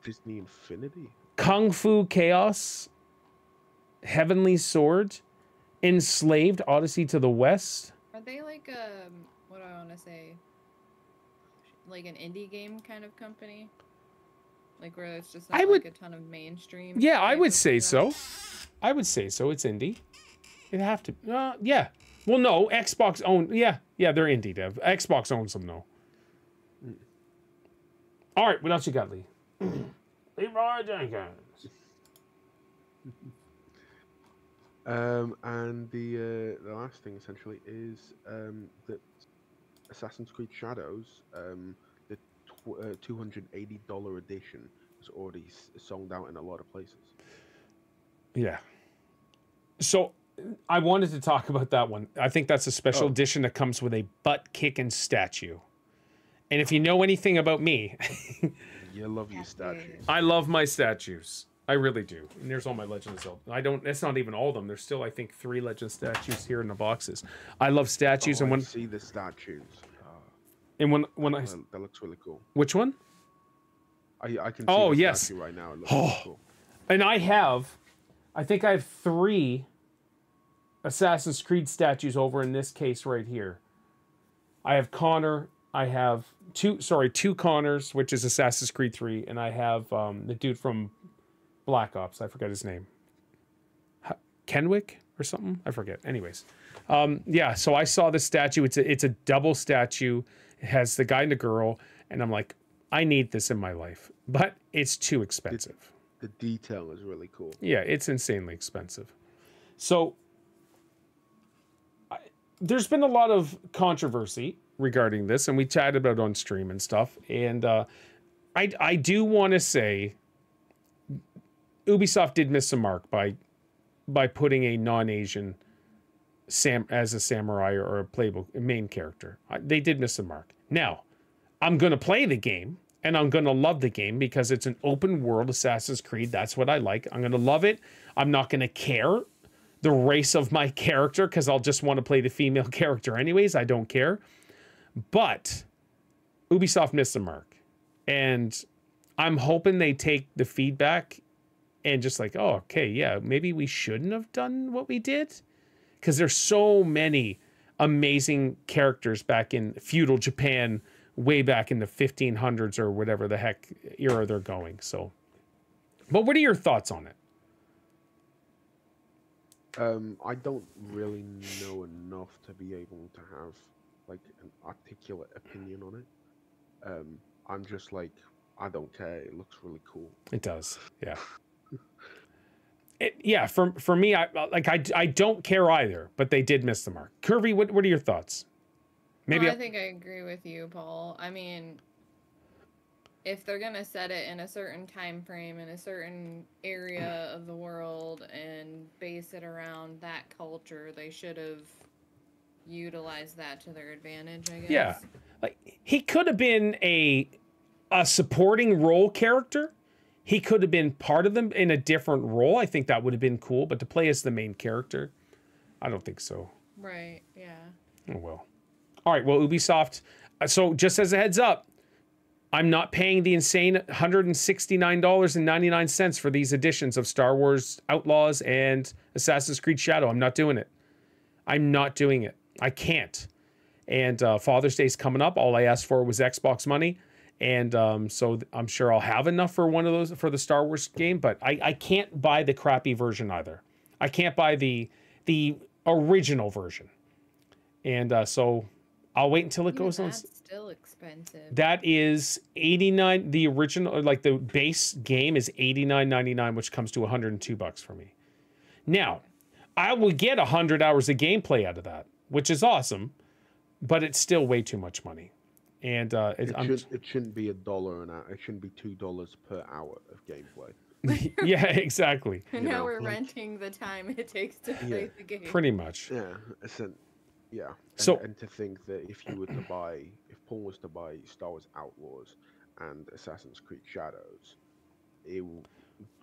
Disney Infinity. Kung Fu Chaos. Heavenly Sword. Enslaved Odyssey to the West. Are they like what do I want to say? Like an indie game kind of company? Like where it's just not like a ton of mainstream. Yeah, I would say so. I would say so. It's indie. It'd have to. Yeah. Well, no. Xbox own. Yeah, they're indie dev. Xbox owns them, though. All right, what else you got, Lee? Leroy Jenkins. And the last thing essentially is that Assassin's Creed Shadows, the $280 edition is already sold out in a lot of places. Yeah. So I wanted to talk about that one. I think that's a special edition that comes with a butt-kicking statue. And if you know anything about me... You love your statues. I love my statues. I really do. And there's all my Legend of Zelda. That's not even all of them. There's still, I think, 3 Legend statues here in the boxes. I love statues. And when I see the statues. And when I... That looks really cool. Which one? I can see the statue right now. It looks really cool. And I think I have 3 Assassin's Creed statues over in this case right here. I have Connor. I have two Connors, which is Assassin's Creed 3, and I have the dude from Black Ops. I forget his name. Kenwick or something? I forget. Anyways. Yeah, so I saw the statue. It's a double statue. It has the guy and the girl, and I'm like, I need this in my life. But it's too expensive. The detail is really cool. Yeah, it's insanely expensive. So there's been a lot of controversy regarding this, and we chatted about it on stream and stuff. And I do want to say Ubisoft did miss the mark by putting a non-Asian as a samurai or a playable main character. They did miss the mark. Now, I'm going to play the game, and I'm going to love the game because it's an open world Assassin's Creed. That's what I like. I'm going to love it. I'm not going to care the race of my character because I'll just want to play the female character anyways. I don't care. But Ubisoft missed the mark. And I'm hoping they take the feedback and just like, oh, okay, yeah, maybe we shouldn't have done what we did. Because there's so many amazing characters back in feudal Japan, way back in the 1500s or whatever the heck era they're going. So, but what are your thoughts on it? I don't really know enough to be able to have like an articulate opinion on it. I'm just like, I don't care. It looks really cool. It does, yeah. Yeah, for me, I don't care either, but they did miss the mark. Curvy, what are your thoughts? Maybe I think I agree with you, Paul. I mean, if they're gonna set it in a certain time frame in a certain area of the world and base it around that culture, they should have utilized that to their advantage, I guess. Yeah, like he could have been a supporting role character. He could have been part of them in a different role. I think that would have been cool, but to play as the main character, I don't think so. Right, yeah. Oh, well. All right, well, Ubisoft. So just as a heads up, I'm not paying the insane $169.99 for these editions of Star Wars Outlaws and Assassin's Creed Shadow. I'm not doing it. I'm not doing it. I can't. And Father's Day's coming up. All I asked for was Xbox money. And so I'm sure I'll have enough for one of those for the Star Wars game, but I can't buy the crappy version either. I can't buy the original version. And so I'll wait until it goes on. That's still expensive. That is $89. The original, like the base game, is $89.99, which comes to $102 for me. Now, I will get 100 hours of gameplay out of that, which is awesome, but it's still way too much money. And it shouldn't be $1 an hour. It shouldn't be $2 per hour of gameplay. Yeah, exactly. Now we're renting the time it takes to play the game. Pretty much. Yeah, yeah. And to think that if Paul was to buy Star Wars Outlaws and Assassin's Creed Shadows, it will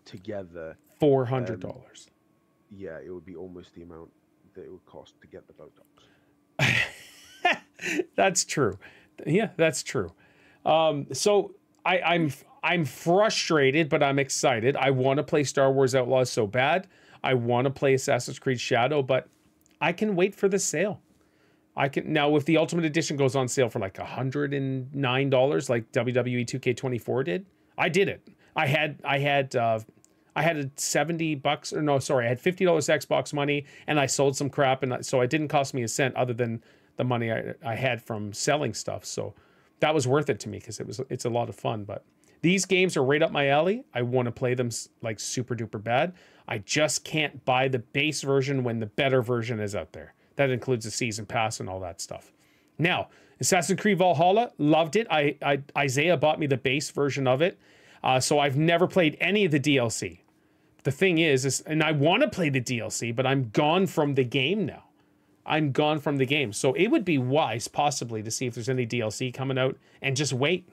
together $400. Yeah, it would be almost the amount that it would cost to get the Botox. That's true. Yeah, that's true. So I'm frustrated, but I'm excited. I want to play Star Wars Outlaws so bad. I want to play Assassin's Creed Shadow, but I can wait for the sale. I can now if the Ultimate Edition goes on sale for like $109, like WWE 2K24 did. I did it. I had $70 or no, sorry, I had $50 Xbox money, and I sold some crap, and so it didn't cost me a cent other than the money I had from selling stuff. So that was worth it to me because it's a lot of fun. But these games are right up my alley. I want to play them like super duper bad. I just can't buy the base version when the better version is out there. That includes the season pass and all that stuff. Now, Assassin's Creed Valhalla, loved it. Isaiah bought me the base version of it. So I've never played any of the DLC. The thing is, and I want to play the DLC, but I'm gone from the game now. I'm gone from the game. So it would be wise, possibly, to see if there's any DLC coming out and just wait.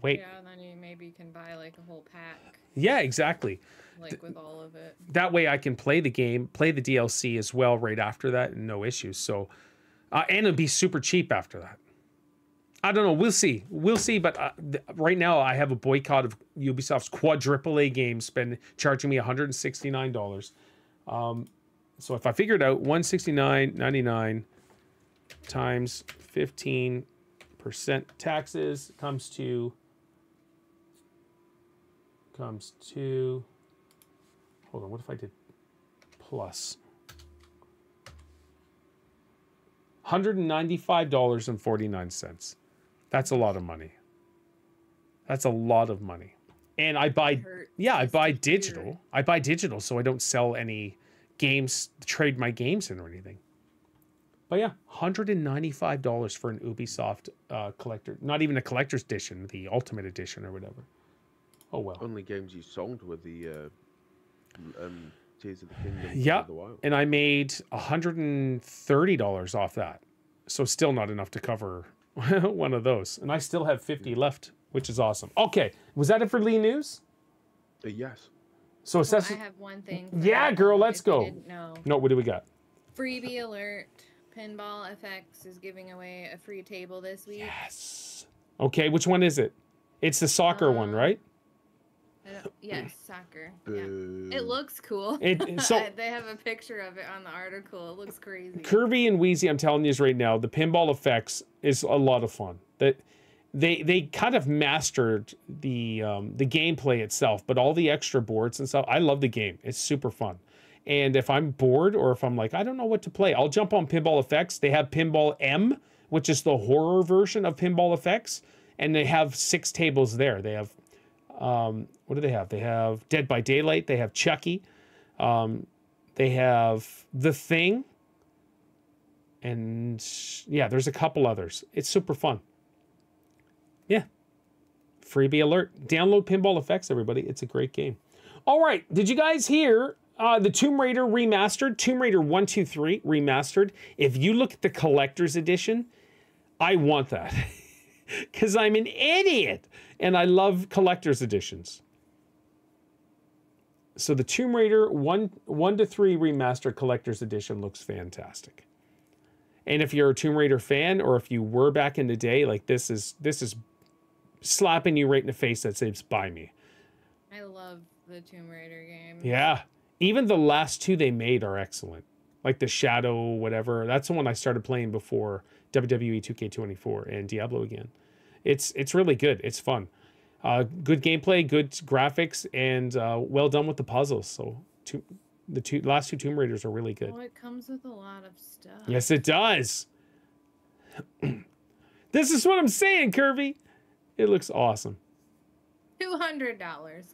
Wait. Yeah, then you maybe can buy like a whole pack. Yeah, exactly. Like with all of it. That way I can play the game, play the DLC as well right after that, and no issues. So, and it'll be super cheap after that. I don't know. We'll see. We'll see. But right now, I have a boycott of Ubisoft's quadruple A games, charging me $169. So if I figure it out, $169.99 times 15% taxes comes to. Hold on. What if I did plus? $195.49. That's a lot of money. That's a lot of money. And I buy, I buy digital. I buy digital so I don't sell any games, trade my games in or anything. But yeah, $195 for an Ubisoft collector. Not even a collector's edition, the Ultimate Edition or whatever. Oh well. Only games you sold were the Tears of the Kingdom. Yeah, and I made $130 off that. So still not enough to cover one of those. And I still have 50 left, which is awesome. Okay, was that it for Lee News? Yes. So I have one thing. Yeah, girl, let's go. No, what do we got? Freebie alert. Pinball FX is giving away a free table this week. Yes. Okay, which one is it? It's the soccer one, right? Yes, soccer. Yeah. It looks cool. So they have a picture of it on the article. It looks crazy. Kirby and Wheezy, I'm telling you right now, the pinball effects is a lot of fun. That they kind of mastered the gameplay itself, but all the extra boards and stuff. I love the game. It's super fun. And if I'm bored or if I'm like, I don't know what to play, I'll jump on Pinball FX. They have Pinball M, which is the horror version of Pinball FX, and they have 6 tables there. They have what do they have? They have Dead by Daylight. They have Chucky. They have The Thing. And yeah, there's a couple others. It's super fun. Yeah. Freebie alert. Download Pinball FX, everybody. It's a great game. All right. Did you guys hear the Tomb Raider remastered? Tomb Raider 1, 2, 3 remastered. If you look at the collector's edition, I want that. Because I'm an idiot. And I love collector's editions. So the Tomb Raider 1 to 3 remastered collector's edition looks fantastic. And if you're a Tomb Raider fan, or if you were back in the day, like this is slapping you right in the face that says buy me. I love the Tomb Raider games. Yeah. Even the last 2 they made are excellent. Like the Shadow, whatever. That's the one I started playing before WWE 2K24 and Diablo again. It's really good. It's fun. Good gameplay, good graphics, and well done with the puzzles. So the last 2 Tomb Raiders are really good. Oh, it comes with a lot of stuff. Yes, it does. This is what I'm saying, Kirby. It looks awesome. $200.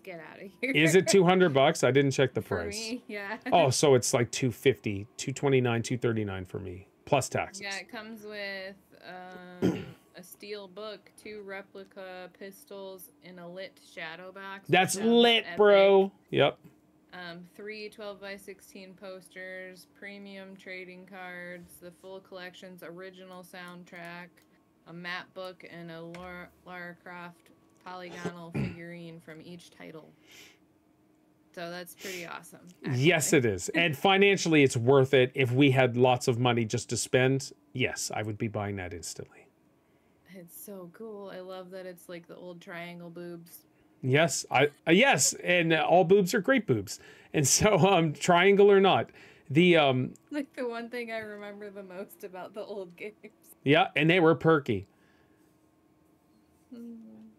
Get out of here. Is it $200? I didn't check the price. For me, yeah. Oh, so it's like $250, $229, $239 for me, plus taxes. Yeah, it comes with a steel book, 2 replica pistols in a lit shadow box. That's lit, bro. Yep. 3 12x16 posters, premium trading cards, the full collection's original soundtrack, a map book, and a Lara Croft polygonal figurine from each title. So that's pretty awesome. Actually. Yes, it is. And financially, it's worth it. If we had lots of money just to spend, yes, I would be buying that instantly. It's so cool. I love that it's like the old triangle boobs. Yes, yes, and all boobs are great boobs. And so, triangle or not, the like the one thing I remember the most about the old games. Yeah, and they were perky.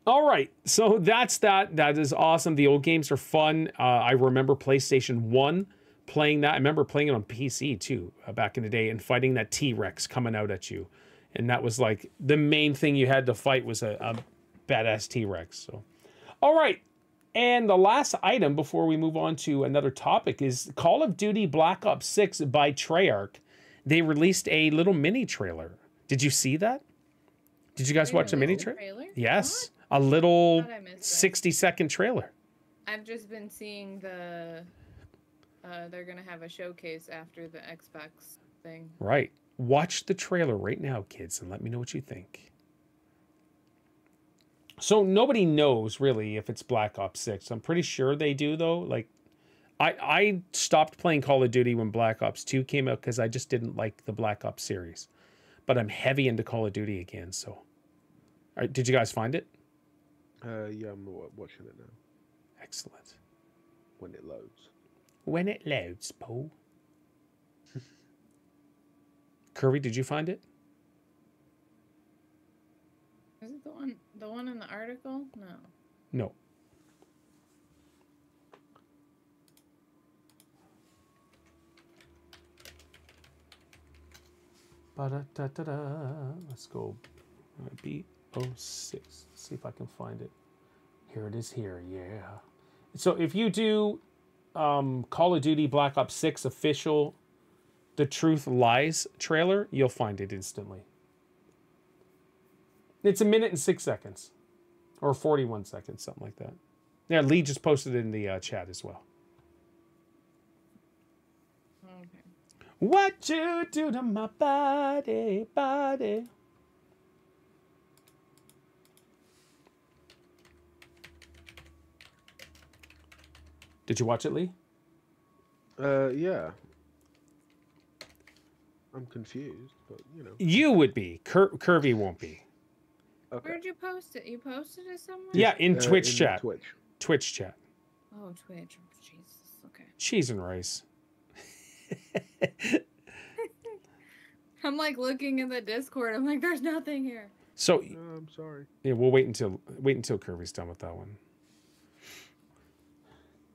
All right, so that's that. That is awesome. The old games are fun. I remember PlayStation 1 playing that. I remember playing it on PC too, back in the day, and fighting that T-Rex coming out at you. And that was like the main thing you had to fight was a badass T-Rex. So, all right. And the last item before we move on to another topic is Call of Duty Black Ops 6 by Treyarch. They released a little mini trailer Did you see that? Did you guys watch a mini trailer? Yes. What? A little 60-second trailer. I've just been seeing the... they're going to have a showcase after the Xbox thing. Right. Watch the trailer right now, kids, and let me know what you think. So nobody knows, really, if it's Black Ops 6. I'm pretty sure they do, though. Like, I stopped playing Call of Duty when Black Ops 2 came out because I just didn't like the Black Ops series. But I'm heavy into Call of Duty again, so... All right, did you guys find it? Yeah, I'm watching it now. Excellent. When it loads. When it loads, Paul. Kirby, did you find it? Is it the one in the article? No. No. Ba-da-da-da-da. Let's go. B06. Let's see if I can find it. Here it is here. Yeah. So if you do Call of Duty Black Ops 6 official The Truth Lies trailer, you'll find it instantly. It's 1 minute and 6 seconds. Or 41 seconds, something like that. Yeah, Lee just posted it in the chat as well. Okay. What you do to my body, body. Did you watch it, Lee? Yeah. I'm confused, but you know. You would be. Curvy won't be. Okay. Where'd you post it? You posted it somewhere? Yeah, in Twitch chat. Twitch. Twitch chat. Oh, Twitch. Jesus. Okay. Cheese and rice. I'm like looking in the Discord. I'm like, there's nothing here. So I'm sorry. yeah, we'll wait until Kirby's done with that one.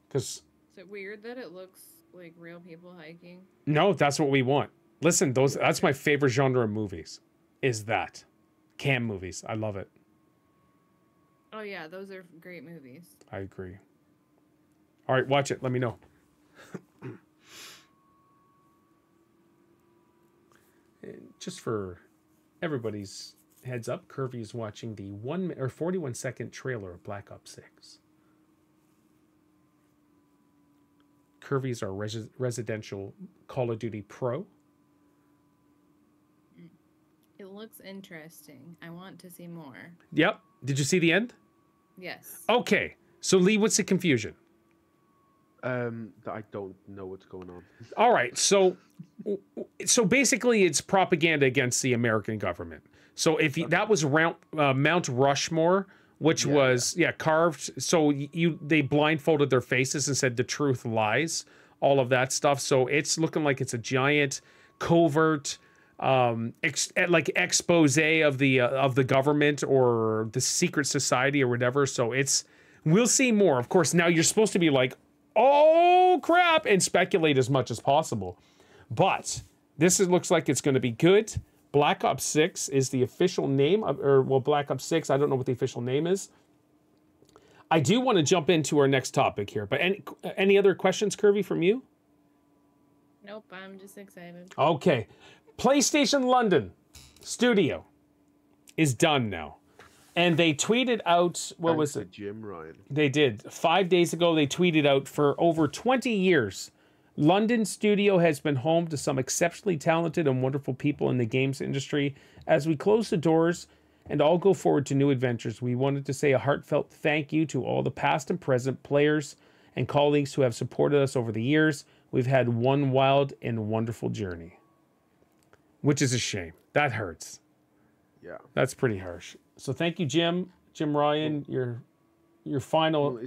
Because is it weird that it looks like real people hiking? No, that's what we want. Listen, that's my favorite genre of movies. Is that cam movies? I love it. Oh yeah, those are great movies. I agree. All right, watch it. Let me know. And just for everybody's heads up, Kirby is watching the 41-second trailer of Black Ops 6. Kirby's our residential Call of Duty pro. It looks interesting. I want to see more. Yep. Did you see the end? Yes. Okay. So Lee, what's the confusion? I don't know what's going on. All right. So basically it's propaganda against the American government. So if that was Mount Rushmore, which was carved. So they blindfolded their faces and said the truth lies, all of that stuff. So it's looking like it's a giant covert like expose of the government or the secret society or whatever. So we'll see more. Of course, now you're supposed to be like, oh crap, and speculate as much as possible. But this looks like it's going to be good. Black Ops 6 is the official name, Black Ops 6, I don't know what the official name is. I do want to jump into our next topic here, but any other questions, Kirby, from you? Nope, I'm just excited. Okay. PlayStation London studio is done now. And they tweeted out, what was it? Jim Ryan. They did. 5 days ago, they tweeted out, for over 20 years, London studio has been home to some exceptionally talented and wonderful people in the games industry. As we close the doors and all go forward to new adventures, we wanted to say a heartfelt thank you to all the past and present players and colleagues who have supported us over the years. We've had one wild and wonderful journey. Which is a shame. That hurts. Yeah. That's pretty harsh. So thank you, Jim Ryan. Your final. Well,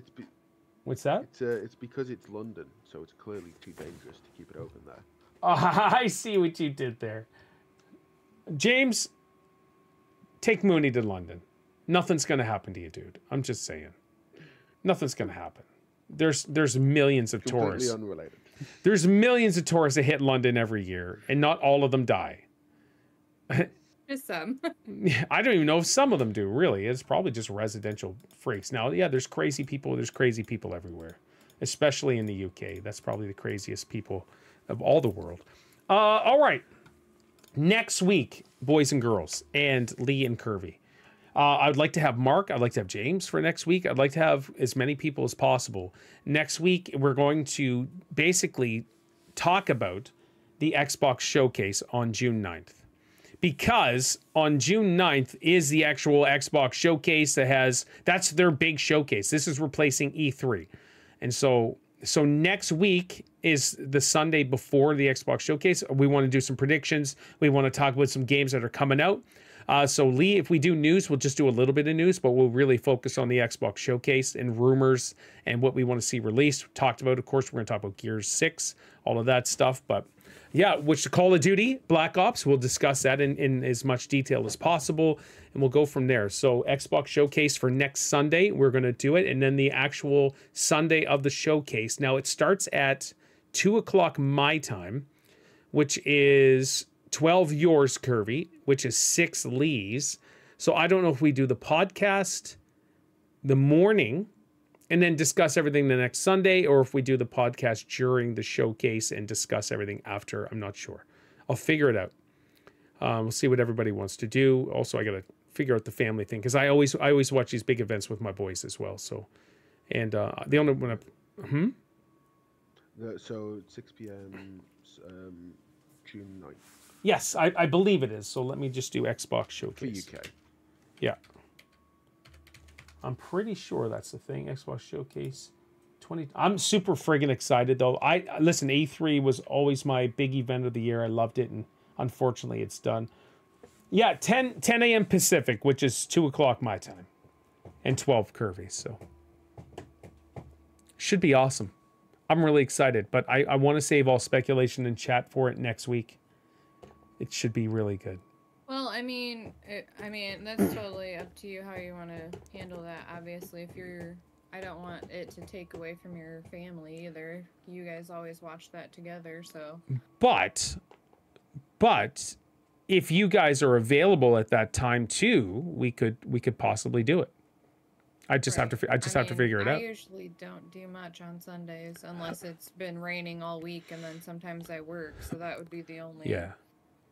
what's that? It's because it's London, so it's clearly too dangerous to keep it open there. Oh, I see what you did there. James, take Mooney to London. Nothing's gonna happen to you, dude. I'm just saying. Nothing's gonna happen. There's millions of tourists. Completely unrelated. There's millions of tourists that hit London every year, and not all of them die. Just some. I don't even know if some of them do, really. It's probably just residential freaks. Now, yeah, there's crazy people. There's crazy people everywhere, especially in the UK. That's probably the craziest people of all the world. All right. Next week, boys and girls, and Lee and Curvy. I would like to have Mark. I'd like to have James for next week. I'd like to have as many people as possible. Next week, we're going to basically talk about the Xbox Showcase on June 9th. Because on June 9th is the actual Xbox Showcase that's their big showcase. This is replacing E3. And so next week is the Sunday before the Xbox Showcase. We want to do some predictions. We want to talk about some games that are coming out. So Lee, if we do news, we'll just do a little bit of news, but we'll really focus on the Xbox Showcase and rumors and what we want to see released. Talked about, of course, we're going to talk about Gears 6, all of that stuff. But yeah, which Call of Duty, Black Ops, we'll discuss that in as much detail as possible, and we'll go from there. So Xbox Showcase for next Sunday, we're going to do it, and then the actual Sunday of the showcase. Now, it starts at 2 o'clock my time, which is 12 yours, Curvy, which is 6 Lee's. So I don't know if we do the podcast the morning and then discuss everything the next Sunday, or if we do the podcast during the showcase and discuss everything after. I'm not sure. I'll figure it out. We'll see what everybody wants to do. Also, I got to figure out the family thing, because I always watch these big events with my boys as well. So, and the only one So 6 p.m. June 9th. Yes, I believe it is. So let me just do Xbox Showcase. For UK. Yeah. I'm pretty sure that's the thing. Xbox Showcase 20. I'm super friggin' excited though. Listen, E3 was always my big event of the year. I loved it, and unfortunately it's done. Yeah, 10 a.m. Pacific, which is 2 o'clock my time, and 12 Curvy. So should be awesome. I'm really excited, but I want to save all speculation and chat for it next week. It should be really good. Well, I mean, that's totally up to you how you want to handle that. Obviously, I don't want it to take away from your family either. You guys always watch that together, so. But if you guys are available at that time too, we could possibly do it. I just have to figure it out. I usually don't do much on Sundays unless it's been raining all week, and then sometimes I work, so that would be the only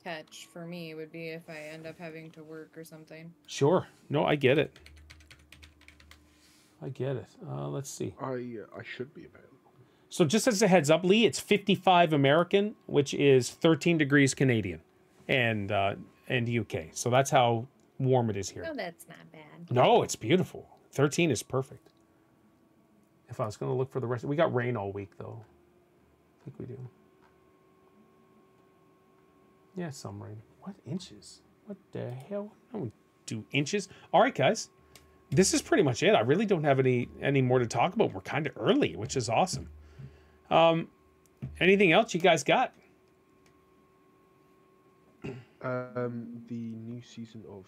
catch for me, would be if I end up having to work or something. Sure. No, I get it. Let's see. I should be available. So just as a heads up, Lee, it's 55 American, which is 13 degrees Canadian, and UK. So that's how warm it is here. Oh, that's not bad. No, it's beautiful. 13 is perfect. If I was going to look for the rest, we got rain all week though. I think we do. Yeah, some rain. What inches? What the hell? I don't do inches. All right, guys. This is pretty much it. I really don't have any more to talk about. We're kind of early, which is awesome. Anything else you guys got? The new season of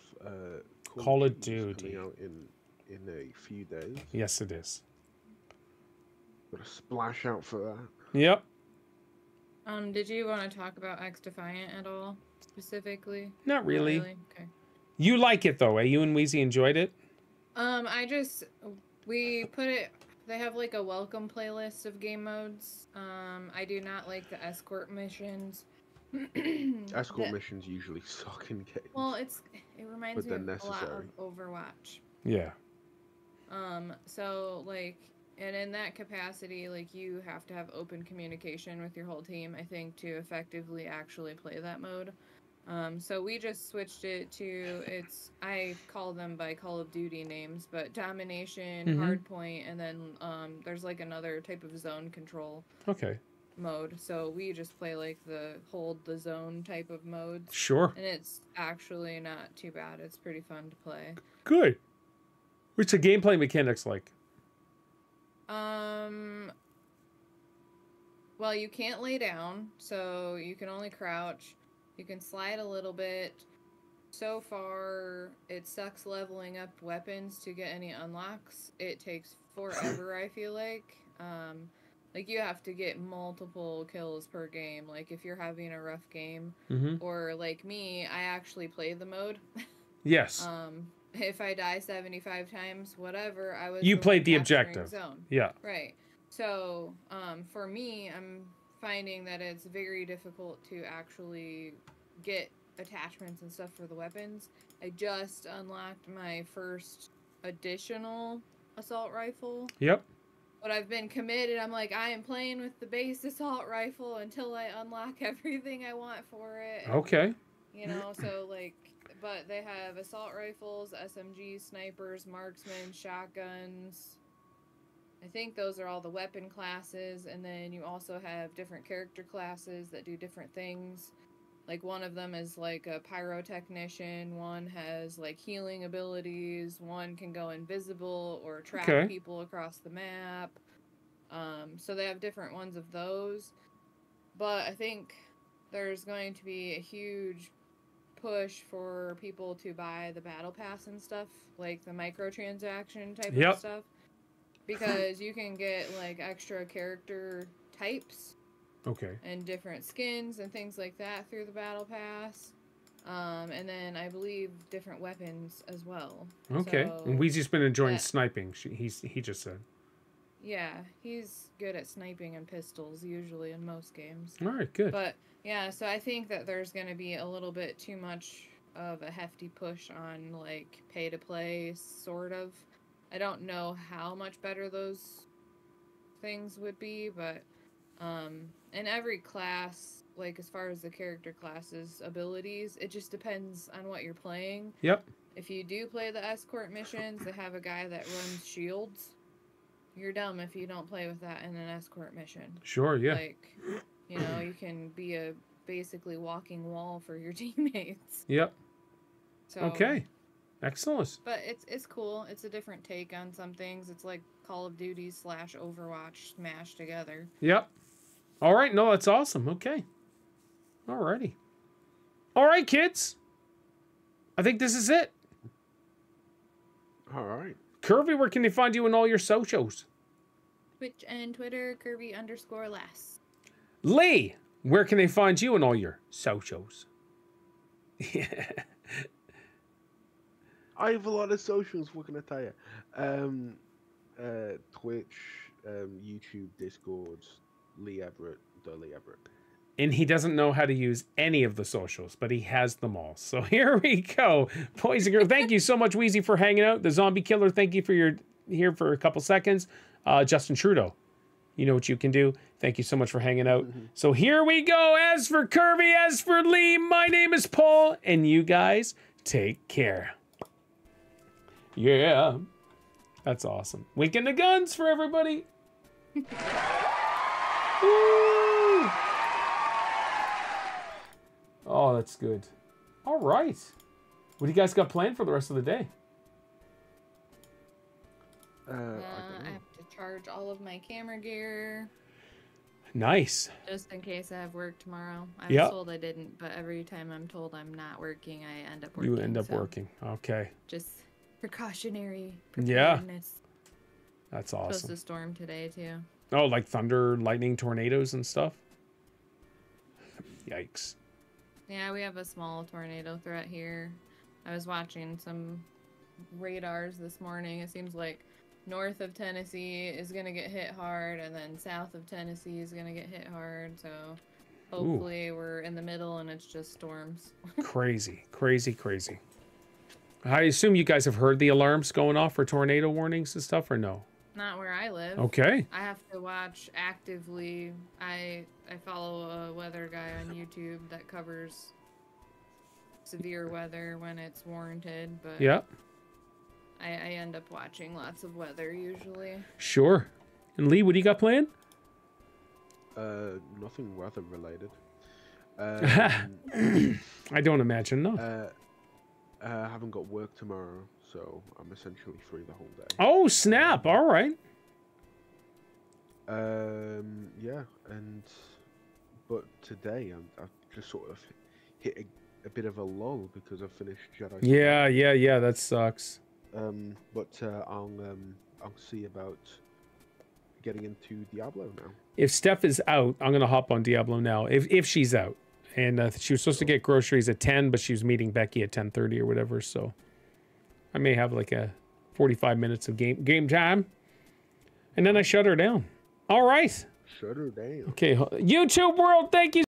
Call of Duty coming out in a few days. Yes, it is. Got a splash out for that. Yep. Did you want to talk about X Defiant at all specifically? Not really. Okay. You like it though, eh? You and Weezy enjoyed it? We put it. They have like a welcome playlist of game modes. I do not like the escort missions. Escort missions usually suck in games. Well, it reminds me of a lot of Overwatch. Yeah. So like, and in that capacity, like, you have to have open communication with your whole team, I think, to effectively actually play that mode. So we just switched it to, I call them by Call of Duty names, but Domination, Hardpoint, and then there's like another type of zone control mode. So we just play like the hold the zone type of modes. Sure. And it's actually not too bad. It's pretty fun to play. Good. What's the gameplay mechanics like? Well, you can't lay down, so you can only crouch. You can slide a little bit. So far, it sucks leveling up weapons to get any unlocks. It takes forever, I feel like. Like, you have to get multiple kills per game, like, if you're having a rough game. Or, like me, I actually play the mode. Yes. If I die 75 times, whatever, I was... You played the objective. Zone. Yeah. Right. So, for me, I'm finding that it's very difficult to actually get attachments and stuff for the weapons. I just unlocked my first additional assault rifle. Yep. But I've been committed. I'm like, I am playing with the base assault rifle until I unlock everything I want for it. Okay. You know, so like, but they have assault rifles, SMGs, snipers, marksmen, shotguns. I think those are all the weapon classes, and then you also have different character classes that do different things. Like one of them is like a pyrotechnician, one has like healing abilities, one can go invisible or track people across the map. So they have different ones of those. But I think there's going to be a huge push for people to buy the battle pass and stuff, like the microtransaction type of stuff. Because you can get like extra character types. Okay. And different skins and things like that through the battle pass. And then I believe different weapons as well. Okay. So and Weezy's been enjoying sniping. He just said. Yeah, he's good at sniping and pistols usually in most games. All right, good. But yeah, so I think that there's going to be a little bit too much of a hefty push on like pay to play sort of. I don't know how much better those things would be, but in every class, like as far as the character classes abilities, it just depends on what you're playing. Yep. If you do play the escort missions, they have a guy that runs shields. You're dumb if you don't play with that in an escort mission. Sure, yeah. Like, you know, you can be a basically walking wall for your teammates. Yep. So, okay. Excellent. But it's cool. It's a different take on some things. It's like Call of Duty / Overwatch smashed together. Yep. All right. No, that's awesome. Okay. All righty. All right, kids. I think this is it. All right. Kirby, where can they find you in all your socials? Twitch and Twitter, Kirby_less. Lee, where can they find you in all your socials? Yeah. I have a lot of socials, what can I tell you? Twitch, YouTube, Discord, Lee Everett, Lee Everett. And he doesn't know how to use any of the socials, but he has them all. So here we go. Boys and girls, thank you so much, Wheezy, for hanging out. The Zombie Killer, thank you for your here for a couple seconds. Justin Trudeau, you know what you can do. Thank you so much for hanging out. So here we go. As for Kirby, as for Lee, my name is Paul, and you guys take care. Yeah. That's awesome. Wink in the guns for everybody. Woo! Oh, that's good. All right. What do you guys got planned for the rest of the day? I have to charge all of my camera gear. Nice. Just in case I have work tomorrow. I was told I didn't, but every time I'm told I'm not working, I end up working. You end up working. Okay. Just precautionary Yeah. preparedness. That's awesome. Supposed to storm today, too. Oh, like thunder, lightning, tornadoes and stuff? Yikes. Yeah, we have a small tornado threat here. I was watching some radars this morning. It seems like north of Tennessee is going to get hit hard, and then south of Tennessee is going to get hit hard. So hopefully we're in the middle and it's just storms. Crazy, crazy, crazy. I assume you guys have heard the alarms going off for tornado warnings and stuff, or no? Not where I live. Okay. I have to watch actively. I follow a weather guy on YouTube that covers severe weather when it's warranted, but yeah, I end up watching lots of weather usually. Sure. And Lee, what do you got planned? Nothing weather related. I don't imagine, no. I haven't got work tomorrow, so I'm essentially free the whole day. Oh, snap. All right. Yeah, but today I've just sort of hit a bit of a lull because I've finished Jedi. Yeah, that sucks. But I'll see about getting into Diablo now. If Steph is out, I'm gonna hop on Diablo now. If she's out, and she was supposed to get groceries at 10, but she was meeting Becky at 10:30 or whatever. So I may have like a 45 minutes of game time, and then I shut her down. All right. Shut her down. Okay, YouTube world, thank you.